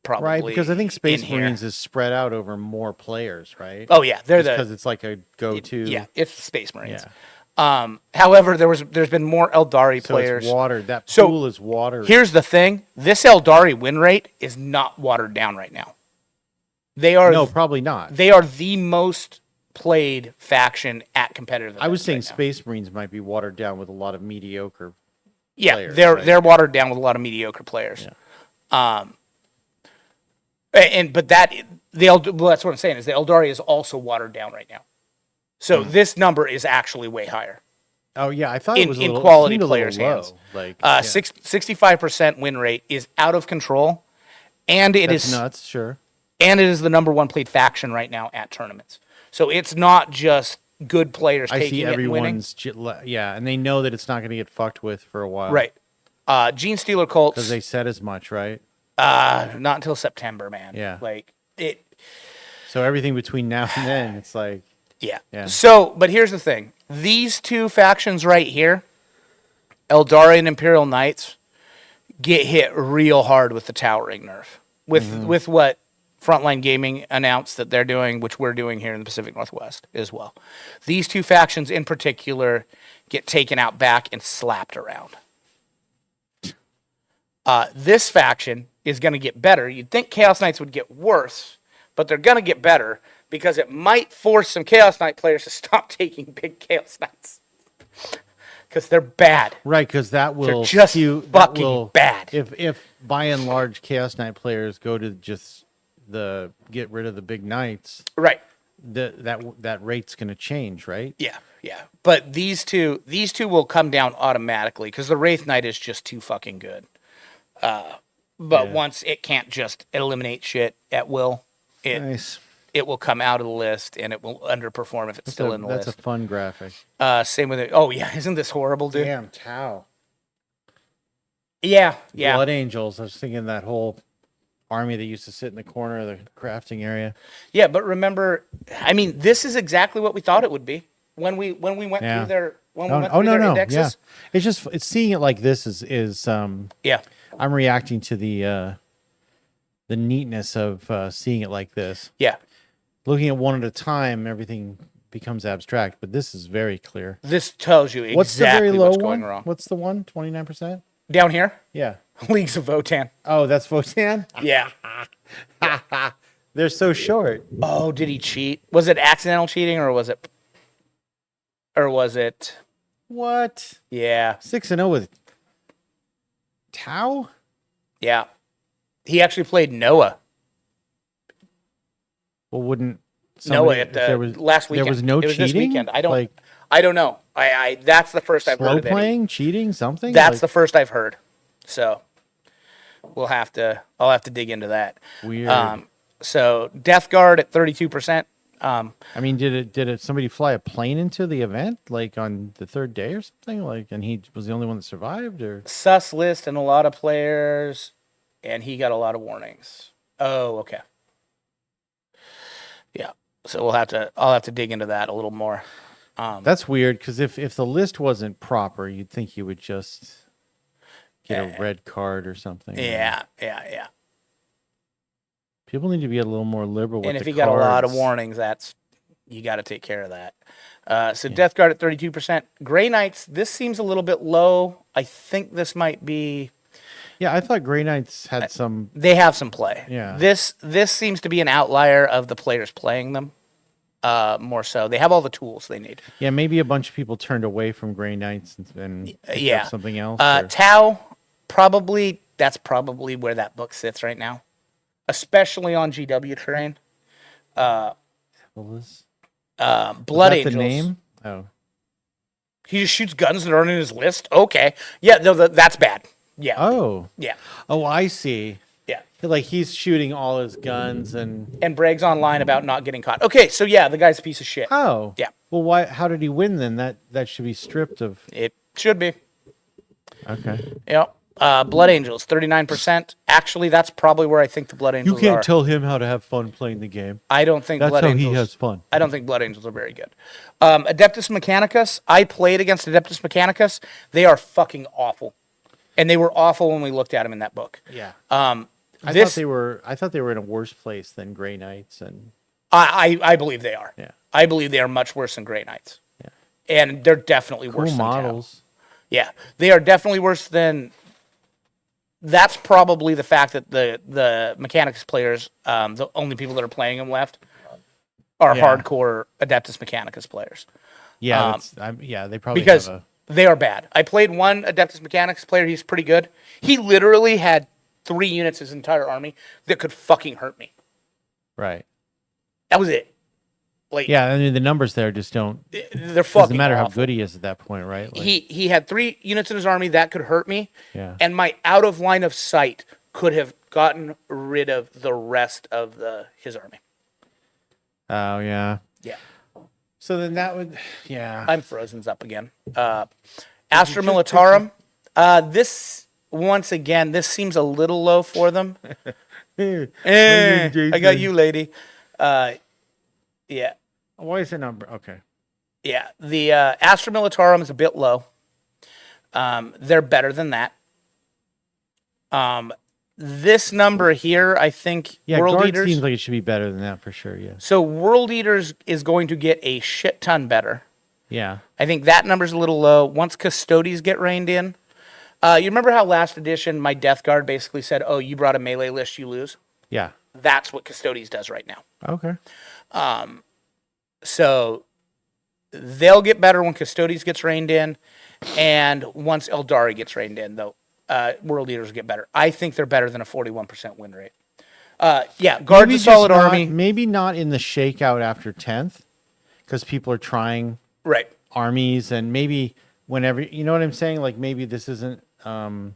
probably Right, because I think Space in here. Marines is spread out over more players, right? Oh, yeah. They're because the... it's like a go-to. Yeah, it's Space Marines. Yeah. However, there's been more Eldari So players. it's watered. That So, pool is watered. Here's the thing: this Eldari win rate is not watered down right now. They are No, probably not. they are the most played faction at competitive. I was events saying right now. Space Marines might be watered down with a lot of mediocre. Yeah, players, they're right? they're watered down with a lot of mediocre players. Yeah. But well, that's what I'm saying is the Eldari is also watered down right now. So this number is actually way higher. Oh yeah, I thought In- it was a in little, quality seemed a little players' low. hands. Like yeah. 65% win rate is out of control, and it That's is nuts. Sure. and it is the number one played faction right now at tournaments. So it's not just good players I taking see it and winning. everyone's yeah, and they know that it's not going to get fucked with for a while, Right. Gene Stealer Colts. Because they said as much, right? Not until September, man. Yeah. Like it. So everything between now and then, it's like Yeah. Yeah. So, but here's the thing: these two factions right here, Eldari and Imperial Knights, get hit real hard with the towering nerf. With what Frontline Gaming announced that they're doing, which we're doing here in the Pacific Northwest as well. These two factions in particular get taken out back and slapped around. This faction is going to get better. You'd think Chaos Knights would get worse, but they're going to get better because it might force some Chaos Knight players to stop taking big Chaos Knights. Because they're bad. right, because that will They're just skew, that fucking will- bad. If by and large Chaos Knight players go to just get rid of the big knights, Right. that rate's going to change, right? Yeah, yeah. But these two will come down automatically because the Wraith Knight is just too fucking good. But Yeah. once it can't just eliminate shit at will, Nice. it will come out of the list and it will underperform if it's still in the That's list. a fun graphic. Same with it. Oh yeah, isn't this horrible, dude? Damn, Tau. Yeah, yeah. Blood Angels. I was thinking that whole army that used to sit in the corner of the crafting area. Yeah, but remember, I mean, this is exactly what we thought it would be when we went Yeah. through their when we Oh, went oh through no, their no, indexes. yeah. It's seeing it like this is Yeah. I'm reacting to the neatness of seeing it like this. Yeah. Looking at one at a time, everything becomes abstract, but this is very clear. This tells you exactly What's the very low what's one? going wrong. What's the one? 29%? Down here, Yeah. Leagues of Votan. Oh, that's Votan? Yeah. They're so short. Oh, did he cheat? Was it accidental cheating or was it? What? Yeah, 6-0 with Tau? yeah. He actually played Noah. Well, wouldn't Noah somebody- at if the last weekend. There was no it was cheating. this weekend. I don't like know. I that's the first I've heard slow of it. playing, cheating, something. That's like, the first I've heard. So I'll have to dig into that. weird. So Death Guard at 32%. I mean, did it somebody fly a plane into the event like on the third day or something? Like, and he was the only one that survived, or Sus list and a lot of players, and he got a lot of warnings. Oh, okay. Yeah. So I'll have to dig into that a little more. that's weird because if the list wasn't proper, you'd think you would just get a red card or something. Yeah. People need to be a little more liberal with And if the you got a lot of cards. warnings, you got to take care of that. So Death Guard at 32%. Grey Knights, this seems a little bit low. I think this might be Yeah, I thought Grey Knights had some. They have some play. Yeah. This seems to be an outlier of the players playing them. More so, they have all the tools they need. Yeah, maybe a bunch of people turned away from Grey Knights and picked Yeah. up something else. Or- Tau, probably that's probably where that book sits right now, especially on GW terrain. what was Blood that Angels. the name? Oh, He just shoots guns that aren't in his list. Okay, yeah, no, that's bad. Yeah, oh, yeah, oh! I see. yeah. Like he's shooting all his guns and And brags online about not getting caught. Okay, so yeah, the guy's a piece of shit. oh, Yeah. Well, why? How did he win then? That should be stripped of. It should be. Okay. Yep. Blood Angels, 39%. Actually, that's probably where I think the Blood Angels are. tell him how to have fun playing the game. I don't think That's Blood how Angels. he has fun. I don't think Blood Angels are very good. Adeptus Mechanicus. I played against Adeptus Mechanicus. They are fucking awful, and they were awful when we looked at them in that book. Yeah. I thought they were in a worse place than Grey Knights and. I believe they are. Yeah. I believe they are much worse than Grey Knights. Yeah. And they're definitely Cool worse than Tau. models. Yeah, they are definitely worse than. That's probably the fact that the Mechanicus players, the only people that are playing them left, are Yeah. hardcore Adeptus Mechanicus players. Yeah, they probably Because have a. they are bad. I played one Adeptus Mechanicus player. He's pretty good. He literally had 3 units his entire army that could fucking hurt me. Right. That was it. Like, Yeah, I mean the numbers there just don't. they're fucking. Doesn't matter how awful. good he is at that point, right? Like, He had 3 units in his army that could hurt me, yeah. and my out of line of sight could have gotten rid of the rest of his army. Oh yeah. Yeah, So then that would, yeah. I'm frozen's up again. Astra Militarum. This once again, this seems a little low for them. I got you, lady. Yeah. Why is it number? Okay. Yeah, the Astra Militarum is a bit low. They're better than that. This number here, I think, Yeah, World guard Eaters. seems like it should be better than that for sure. Yeah. So World Eaters is going to get a shit ton better. Yeah. I think that number's a little low. Once Custodes get reined in, you remember how last edition my Death Guard basically said, "Oh, you brought a melee list, you lose." Yeah. That's what Custodes does right now. Okay. So they'll get better when Custodes gets reined in, and once Eldari gets reined in, though, World Eaters get better. I think they're better than a 41% win rate. Yeah, Guard's a just solid not- army. Maybe not in the shakeout after 10th, because people are trying Right. armies, and maybe whenever you know what I'm saying. Like maybe this isn't the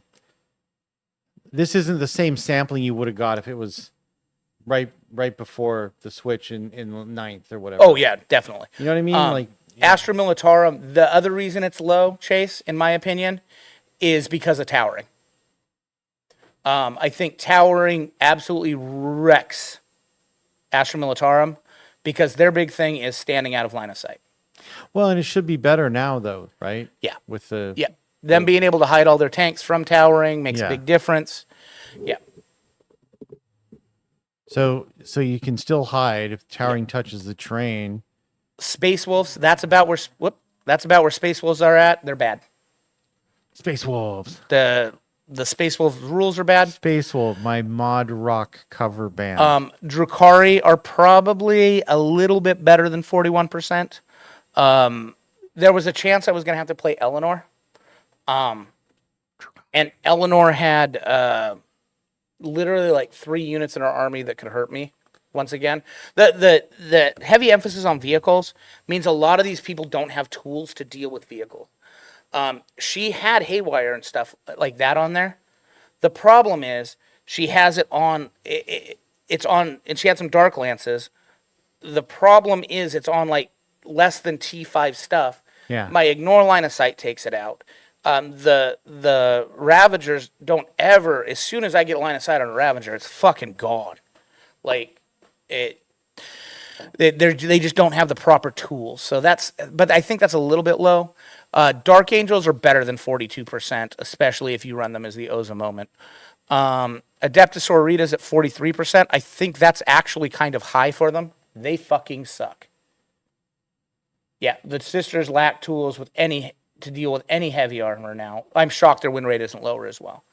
same sampling you would have got if it was right before the switch in the 9th or whatever. Oh, yeah, definitely. You know what I mean? Like Astra Militarum, the other reason it's low, Chase, in my opinion, is because of towering. I think towering absolutely wrecks Astra Militarum because their big thing is standing out of line of sight. well, and it should be better now though, right? Yeah. With the Yeah. Them being able to hide all their tanks from towering makes Yeah. a big difference. Yeah. So you can still hide if towering touches the terrain. Space Wolves, that's about where Space Wolves are at. They're bad. Space Wolves. The Space Wolves rules are bad. Space Wolf, my mod rock cover band. Drukhari are probably a little bit better than 41%. There was a chance I was going to have to play Eleanor. And Eleanor had literally like 3 units in her army that could hurt me. Once again, the heavy emphasis on vehicles means a lot of these people don't have tools to deal with vehicle. She had Haywire and stuff like that on there. The problem is she has it on. It's on, and she had some Dark Lances. The problem is it's on like less than T5 stuff. Yeah. My ignore line of sight takes it out. The Ravagers don't ever. As soon as I get line of sight on a Ravager, it's fucking gone. Like it. They just don't have the proper tools. So but I think that's a little bit low. Dark Angels are better than 42%, especially if you run them as the Oza moment. Adeptus Auritas at 43%. I think that's actually kind of high for them. They fucking suck. Yeah, the sisters lack tools to deal with any heavy armor now. I'm shocked their win rate isn't lower as well.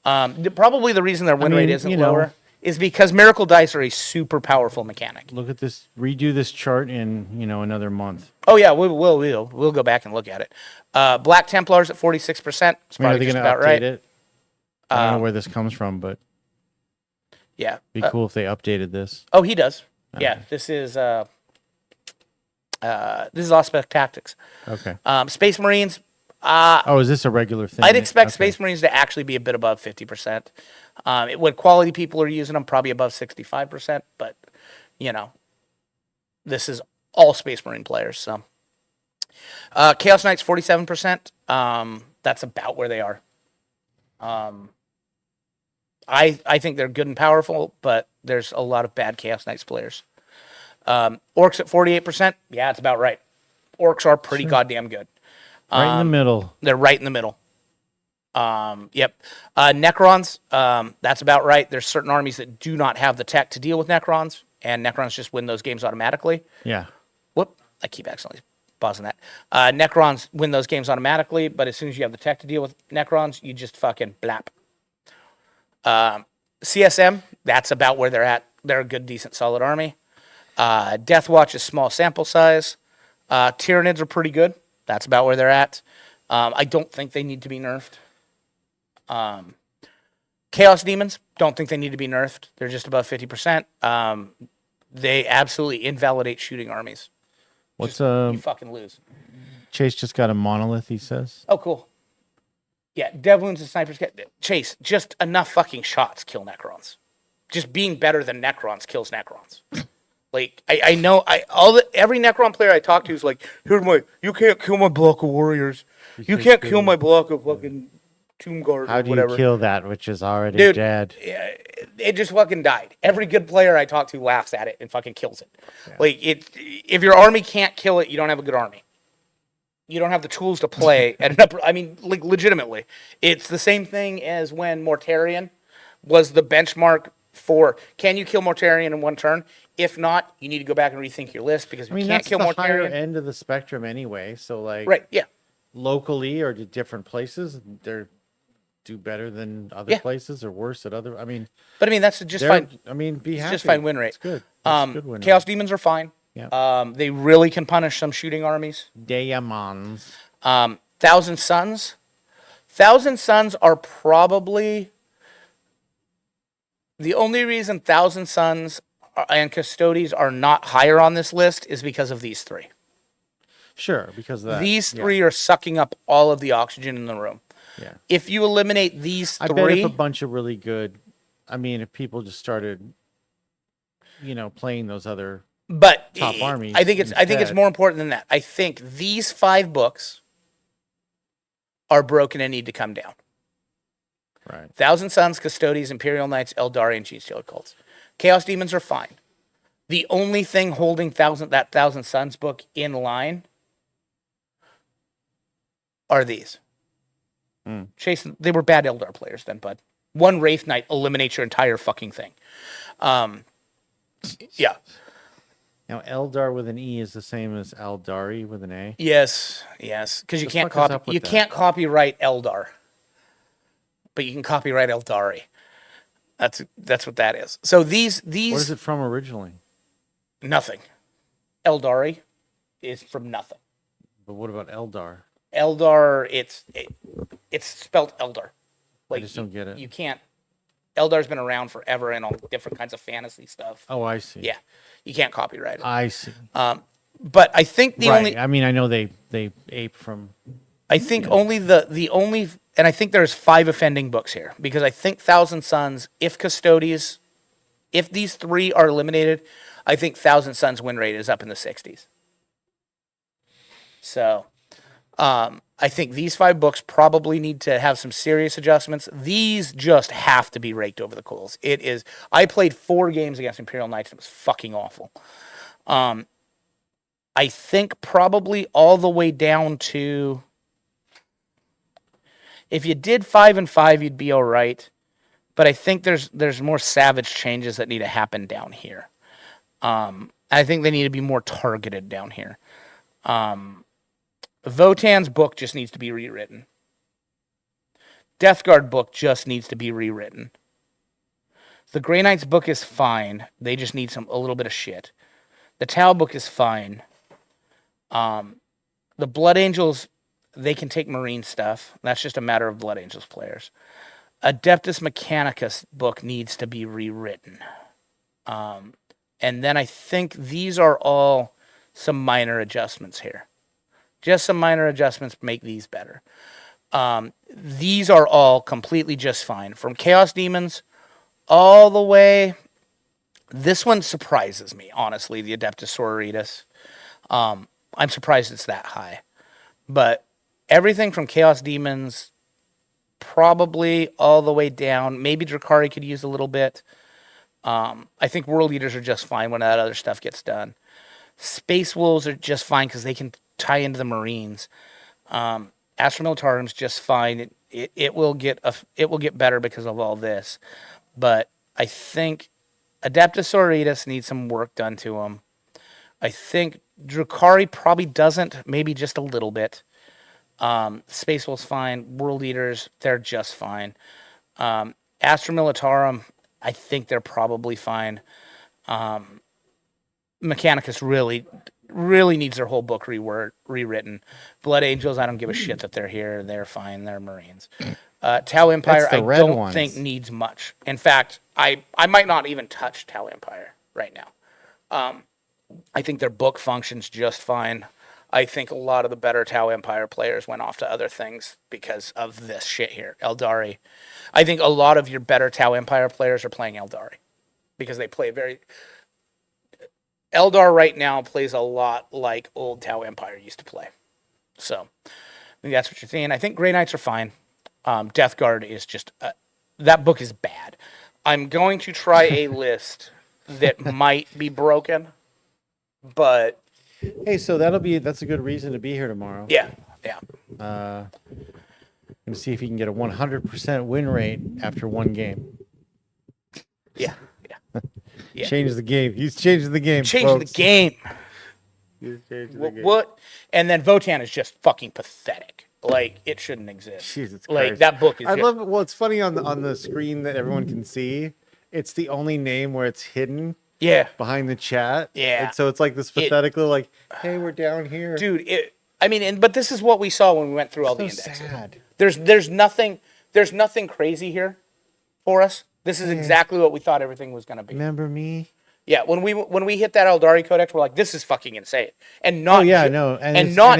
Probably the reason their win rate mean, isn't you know- lower is because Miracle Dice are a super powerful mechanic. Look at this. Redo this chart in another month. Oh yeah, we'll go back and look at it. Black Templars at 46%. It's I mean, are probably they just going to about update right. it? I don't know where this comes from, but Yeah. it'd be cool if they updated this. Oh, he does. Yeah. This is Aspect Tactics. Okay. Space Marines. Oh, is this a regular thing? I'd expect Okay. Space Marines to actually be a bit above 50%. When quality people are using them, probably above 65%. But this is all Space Marine players. So Chaos Knights 47%. That's about where they are. I think they're good and powerful, but there's a lot of bad Chaos Knights players. Orcs at 48%. Yeah, it's about right. Orcs are pretty goddamn good. Right in the middle. They're right in the middle. Yep. Necrons, that's about right. There's certain armies that do not have the tech to deal with Necrons, and Necrons just win those games automatically. Yeah. Whoop, I keep accidentally pausing that. Necrons win those games automatically, but as soon as you have the tech to deal with Necrons, you just fucking blap. CSM, that's about where they're at. They're a good, decent, solid army. Deathwatch is small sample size. Tyranids are pretty good. That's about where they're at. I don't think they need to be nerfed. Chaos Demons, don't think they need to be nerfed. They're just above 50%. They absolutely invalidate shooting armies. What's You fucking lose. Chase just got a monolith, he says. Oh, cool. Yeah, Devloons and Snipers Chase, just enough fucking shots kill Necrons. Just being better than Necrons kills Necrons. Like, I know every Necron player I talk to is like, you can't kill my block of warriors. You can't kill my block of fucking Tomb Guard How or do whatever. you kill that which is already Dude, dead? It just fucking died. Every good player I talk to laughs at it and fucking kills it. Yeah. Like, if your army can't kill it, you don't have a good army. You don't have the tools to play at an upper. I mean, like, legitimately, it's the same thing as when Mortarion was the benchmark for can you kill Mortarion in one turn? If not, you need to go back and rethink your list because if you can't kill that's the higher Mortarion. end of the spectrum anyway. So like, Right? Yeah. Locally or to different places, they're do better than other places or worse at other. I mean, but I mean that's just fine. I mean, be happy. Just fine win rate. It's good. It's good win Chaos rate. Demons are fine. Yeah. They really can punish some shooting armies. Diamonds. Thousand Suns. Thousand Suns are probably the only reason Thousand Suns and Custodes are not higher on this list is because of these three. Sure, because of that. These three are sucking up all of the oxygen in the room. Yeah. If you eliminate these I three, bet if a bunch of really good, I mean, if people just started, playing those other but top armies, I think it's instead. more important than that. I think these 5 books are broken and need to come down. Right. Thousand Suns, Custodes, Imperial Knights, Eldari, and Genestealer cults. Chaos Demons are fine. The only thing holding that Thousand Suns book in line are these. Chase, they were bad Eldar players then, bud. One Wraith Knight eliminates your entire fucking thing. Yeah. Now, Eldar with an E is the same as Eldari with an A. Yes. Because you The can't fuck is up copy. with You that? can't copyright Eldar, but you can copyright Eldari. That's what that is. So these What is it from originally? nothing. Eldari is from nothing. But what about Eldar? Eldar, it's spelled Eldar. Like, just don't get it. You can't. Eldar's been around forever and all different kinds of fantasy stuff. Oh, I see. Yeah, you can't copyright it. I see. But I think the only. I mean, I know they ape from. I think only the only, and I think there's 5 offending books here because I think Thousand Suns, if Custodes, if these 3 are eliminated, I think Thousand Suns win rate is up in the 60s. So, I think these 5 books probably need to have some serious adjustments. These just have to be raked over the coals. It is. I played 4 games against Imperial Knights and it was fucking awful. I think probably all the way down to. If you did 5 and 5, you'd be all right. But I think there's more savage changes that need to happen down here. I think they need to be more targeted down here. Votan's book just needs to be rewritten. Death Guard book just needs to be rewritten. The Grey Knights book is fine. They just need a little bit of shit. The Tau book is fine. The Blood Angels, they can take Marine stuff. That's just a matter of Blood Angels players. Adeptus Mechanicus book needs to be rewritten. And then I think these are all some minor adjustments here. Just some minor adjustments make these better. These are all completely just fine. From Chaos Demons all the way. This one surprises me, honestly, the Adeptus Sororitas. I'm surprised it's that high. But everything from Chaos Demons probably all the way down. Maybe Drukhari could use a little bit. I think World Eaters are just fine when that other stuff gets done. Space Wolves are just fine because they can tie into the Marines. Astra Militarum just fine. It will get better because of all this. But I think Adeptus Sororitas needs some work done to them. I think Drukhari probably doesn't, maybe just a little bit. Space Wolves fine. World Eaters, they're just fine. Astra Militarum, I think they're probably fine. Mechanicus really needs their whole book rewritten. Blood Angels, I don't give a shit that they're here. They're fine. They're Marines. Tau Empire, I don't think needs much. In fact, I might not even touch Tau Empire right now. I think their book functions just fine. I think a lot of the better Tau Empire players went off to other things because of this shit here. Eldari. I think a lot of your better Tau Empire players are playing Eldari because they play Eldar right now plays a lot like old Tau Empire used to play. So I think that's what you're seeing. I think Grey Knights are fine. Death Guard is just that book is bad. I'm going to try a list that might be broken, but Hey, so that's a good reason to be here tomorrow. yeah. Gonna see if he can get a 100% win rate after one game. Yeah. Change the game. He's changing the game. Change folks. the game. He's changing the game. What? And then Votann is just fucking pathetic. Like it shouldn't exist. Jesus like Christ. that book is. I love it. Well, it's funny on the screen that everyone can see. It's the only name where it's hidden. Yeah. Behind the chat. Yeah. And so it's like this pathetic little like, hey, we're down here. Dude, but this is what we saw when we went through all the indexes. Sad. There's nothing crazy here for us. This is exactly what we thought everything was going to be. Remember me? Yeah, when we hit that Eldari Codex, we're like, this is fucking insane, and not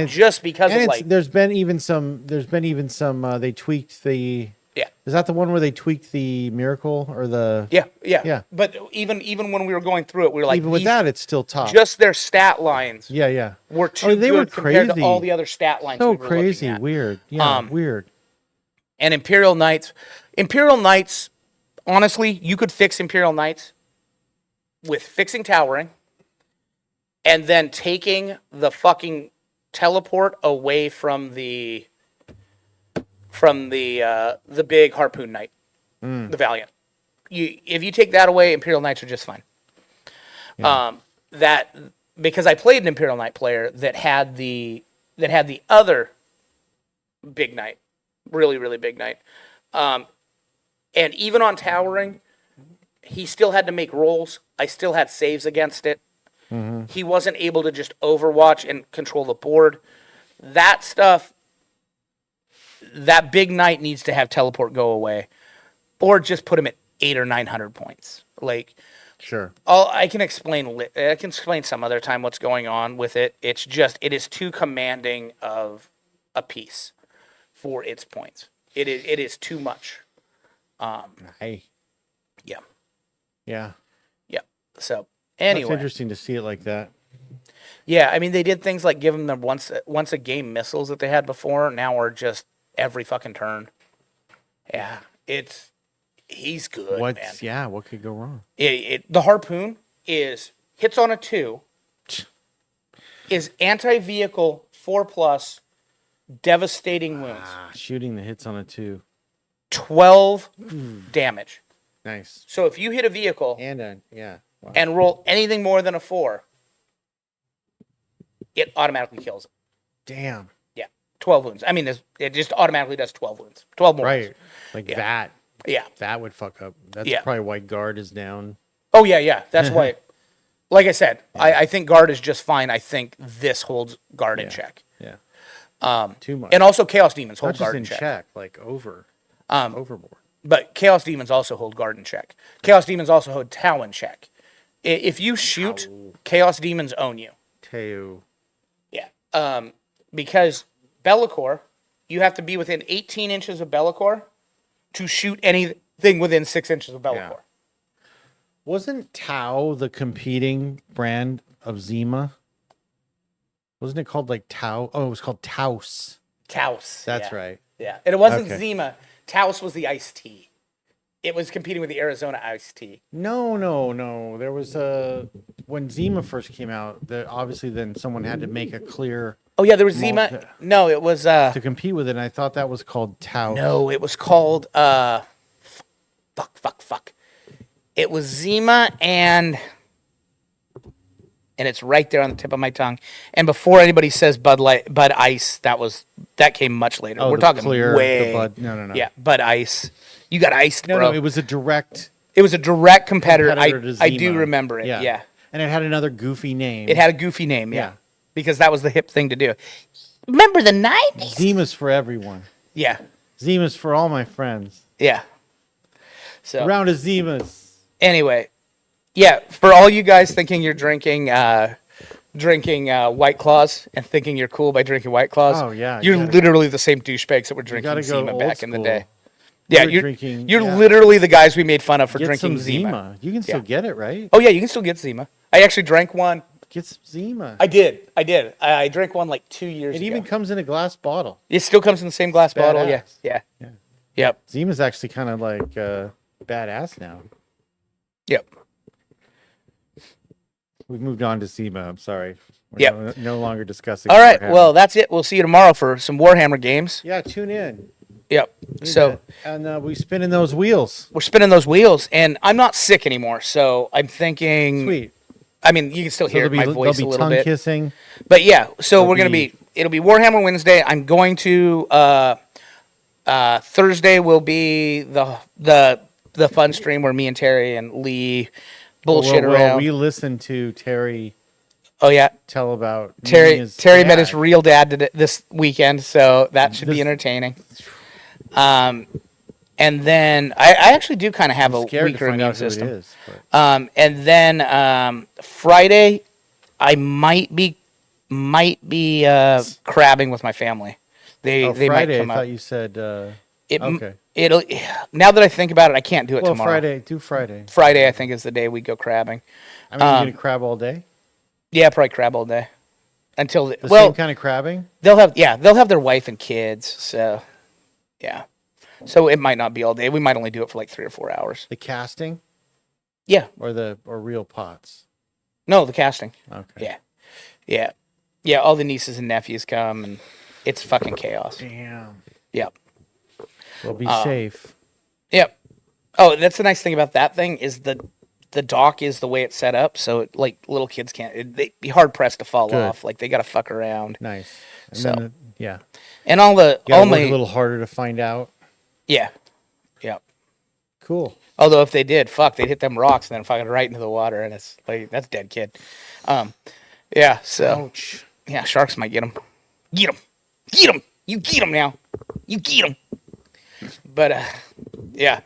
just because of like. There's been even some. They tweaked the. Yeah. Is that the one where they tweaked the miracle or the? Yeah. But even when we were going through it, we were like, even with that, it's still top. Just their stat lines. Yeah. Were too they good were compared crazy. to all the other stat lines. So we were crazy, looking at. weird. Yeah, weird. And Imperial Knights, honestly, you could fix Imperial Knights with fixing towering, and then taking the fucking teleport away from the big Harpoon Knight, the Valiant. If you take that away, Imperial Knights are just fine. Yeah. Because I played an Imperial Knight player that had the other big knight, really, really big knight. And even on towering, he still had to make rolls. I still had saves against it. Mm-hmm. He wasn't able to just overwatch and control the board. That stuff, that big knight needs to have teleport go away, or just put him at 800 or 900 points. Like, sure. I can explain some other time what's going on with it. It's just it is too commanding of a piece for its points. It is too much. Hey. Yeah. So anyway, it's interesting to see it like that. Yeah, I mean they did things like give them the once a game missiles that they had before. Now are just every fucking turn. Yeah, he's good. Man. What could go wrong? The Harpoon hits on a 2, is anti-vehicle 4+, devastating wounds. Shooting the hits on a 2. 12 damage. Nice. So if you hit a vehicle Wow. and roll anything more than a 4, it automatically kills it. Damn. Yeah. 12 wounds. I mean, it just automatically does 12 wounds. 12 more. Right. Like Yeah. that. Yeah. That would fuck up. That's Yeah. probably why guard is down. Oh, yeah. That's why. Like I said, I think guard is just fine. I think this holds guard in check. Yeah. Too much. And also Chaos Demons not hold just guard in in check. check, like overboard. But Chaos Demons also hold guard in check. Chaos Demons also hold Tau in check. If you shoot, Chaos Demons own you. Teo. Yeah. Because Be'lakor, you have to be within 18 inches of Be'lakor to shoot anything within 6 inches of Be'lakor. Yeah. Wasn't Tau the competing brand of Zima? Wasn't it called like Tau? Oh, it was called Taos. Taos. That's yeah. right. Yeah. And it wasn't Okay. Zima. Taos was the iced tea. It was competing with the Arizona iced tea. No. There was when Zima first came out. Obviously, then someone had to make a clear Oh, yeah, there was Zima. Malta. No, it was... to compete with it. And I thought that was called Tau. No, it was called... Fuck. It was Zima and it's right there on the tip of my tongue. And before anybody says Bud Ice, that came much later. Oh, We're the talking clear, way. the Bud. No. Yeah, Bud Ice. You got iced, No, bro. it was a direct It was a direct competitor. competitor to I do Zima. remember it. Yeah. And it had another goofy name. It had a goofy name. Yeah. Yeah. Because that was the hip thing to do. Remember the 90s? Zima's for everyone. Yeah. Zima's for all my friends. Yeah. So Round of Zimas. anyway, yeah, for all you guys thinking you're drinking White Claws and thinking you're cool by drinking White Claws, Oh, yeah, you're you gotta- literally the same douchebags that were drinking gotta go Zima old back in the school. day. Yeah, were you're drinking- you're yeah. literally the guys we made fun of for Get drinking some Zima. You can still Yeah. get it, right? Oh yeah, you can still get Zima. I actually drank one. Get some Zima. I did. I drank one like 2 years It ago. even comes in a glass bottle. It still comes in the same glass bottle. Yeah. badass. Yeah. Yeah. Yep. Zima's actually kind of like badass now. Yep. We've moved on to Zima. I'm sorry. We're Yep. no longer discussing. All right. Warhammer. Well, that's it. We'll see you tomorrow for some Warhammer games. yeah, tune in. Yep. So and we spinning those wheels. we're spinning those wheels, and I'm not sick anymore, so I'm thinking. Sweet. I mean, you can still So hear my voice a there'll be little tongue bit, kissing. but yeah. So There'll we're gonna be- it'll be Warhammer Wednesday. I'm going to Thursday will be the fun stream where me and Terry and Lee bullshit well, around. we listened to Terry Oh yeah, tell about Terry meeting his met dad. his real dad this weekend, so that should be This- entertaining. And then I actually do kind of have a Scared to weaker find immune out who it system. is, but- And then Friday, I might be crabbing with my family. They Oh, might Friday. I come thought up. you said. Okay. okay. Now that I think about it, I can't do it Well, tomorrow. Friday. Do Friday. Friday, I think, is the day we go crabbing. I mean, you're gonna crab all day. Yeah, probably crab all day until The same kind of crabbing. they'll have their wife and kids. So yeah, so it might not be all day. We might only do it for like 3 or 4 hours. The casting Yeah, or real pots. no, the casting. Okay. Yeah. All the nieces and nephews come, and it's fucking chaos. Damn. Yep. Well, be safe. Yep. Oh, that's the nice thing about that thing is the dock is the way it's set up, so like little kids can't. They'd be hard pressed to fall Good. off. Like they gotta fuck around. Nice. And So- then, yeah. And all You gotta all work my a little harder to find out. yeah. Cool. Although if they did, they'd hit them rocks and then fucking right into the water, and it's like that's a dead kid. Yeah. So Ouch. yeah, sharks might get them. Get them. Get them. You get them now. You get them. But yeah.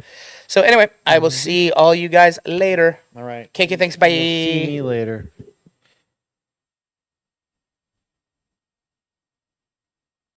So anyway, I will see all you guys later. All right. KK, thanks. Bye. See me later.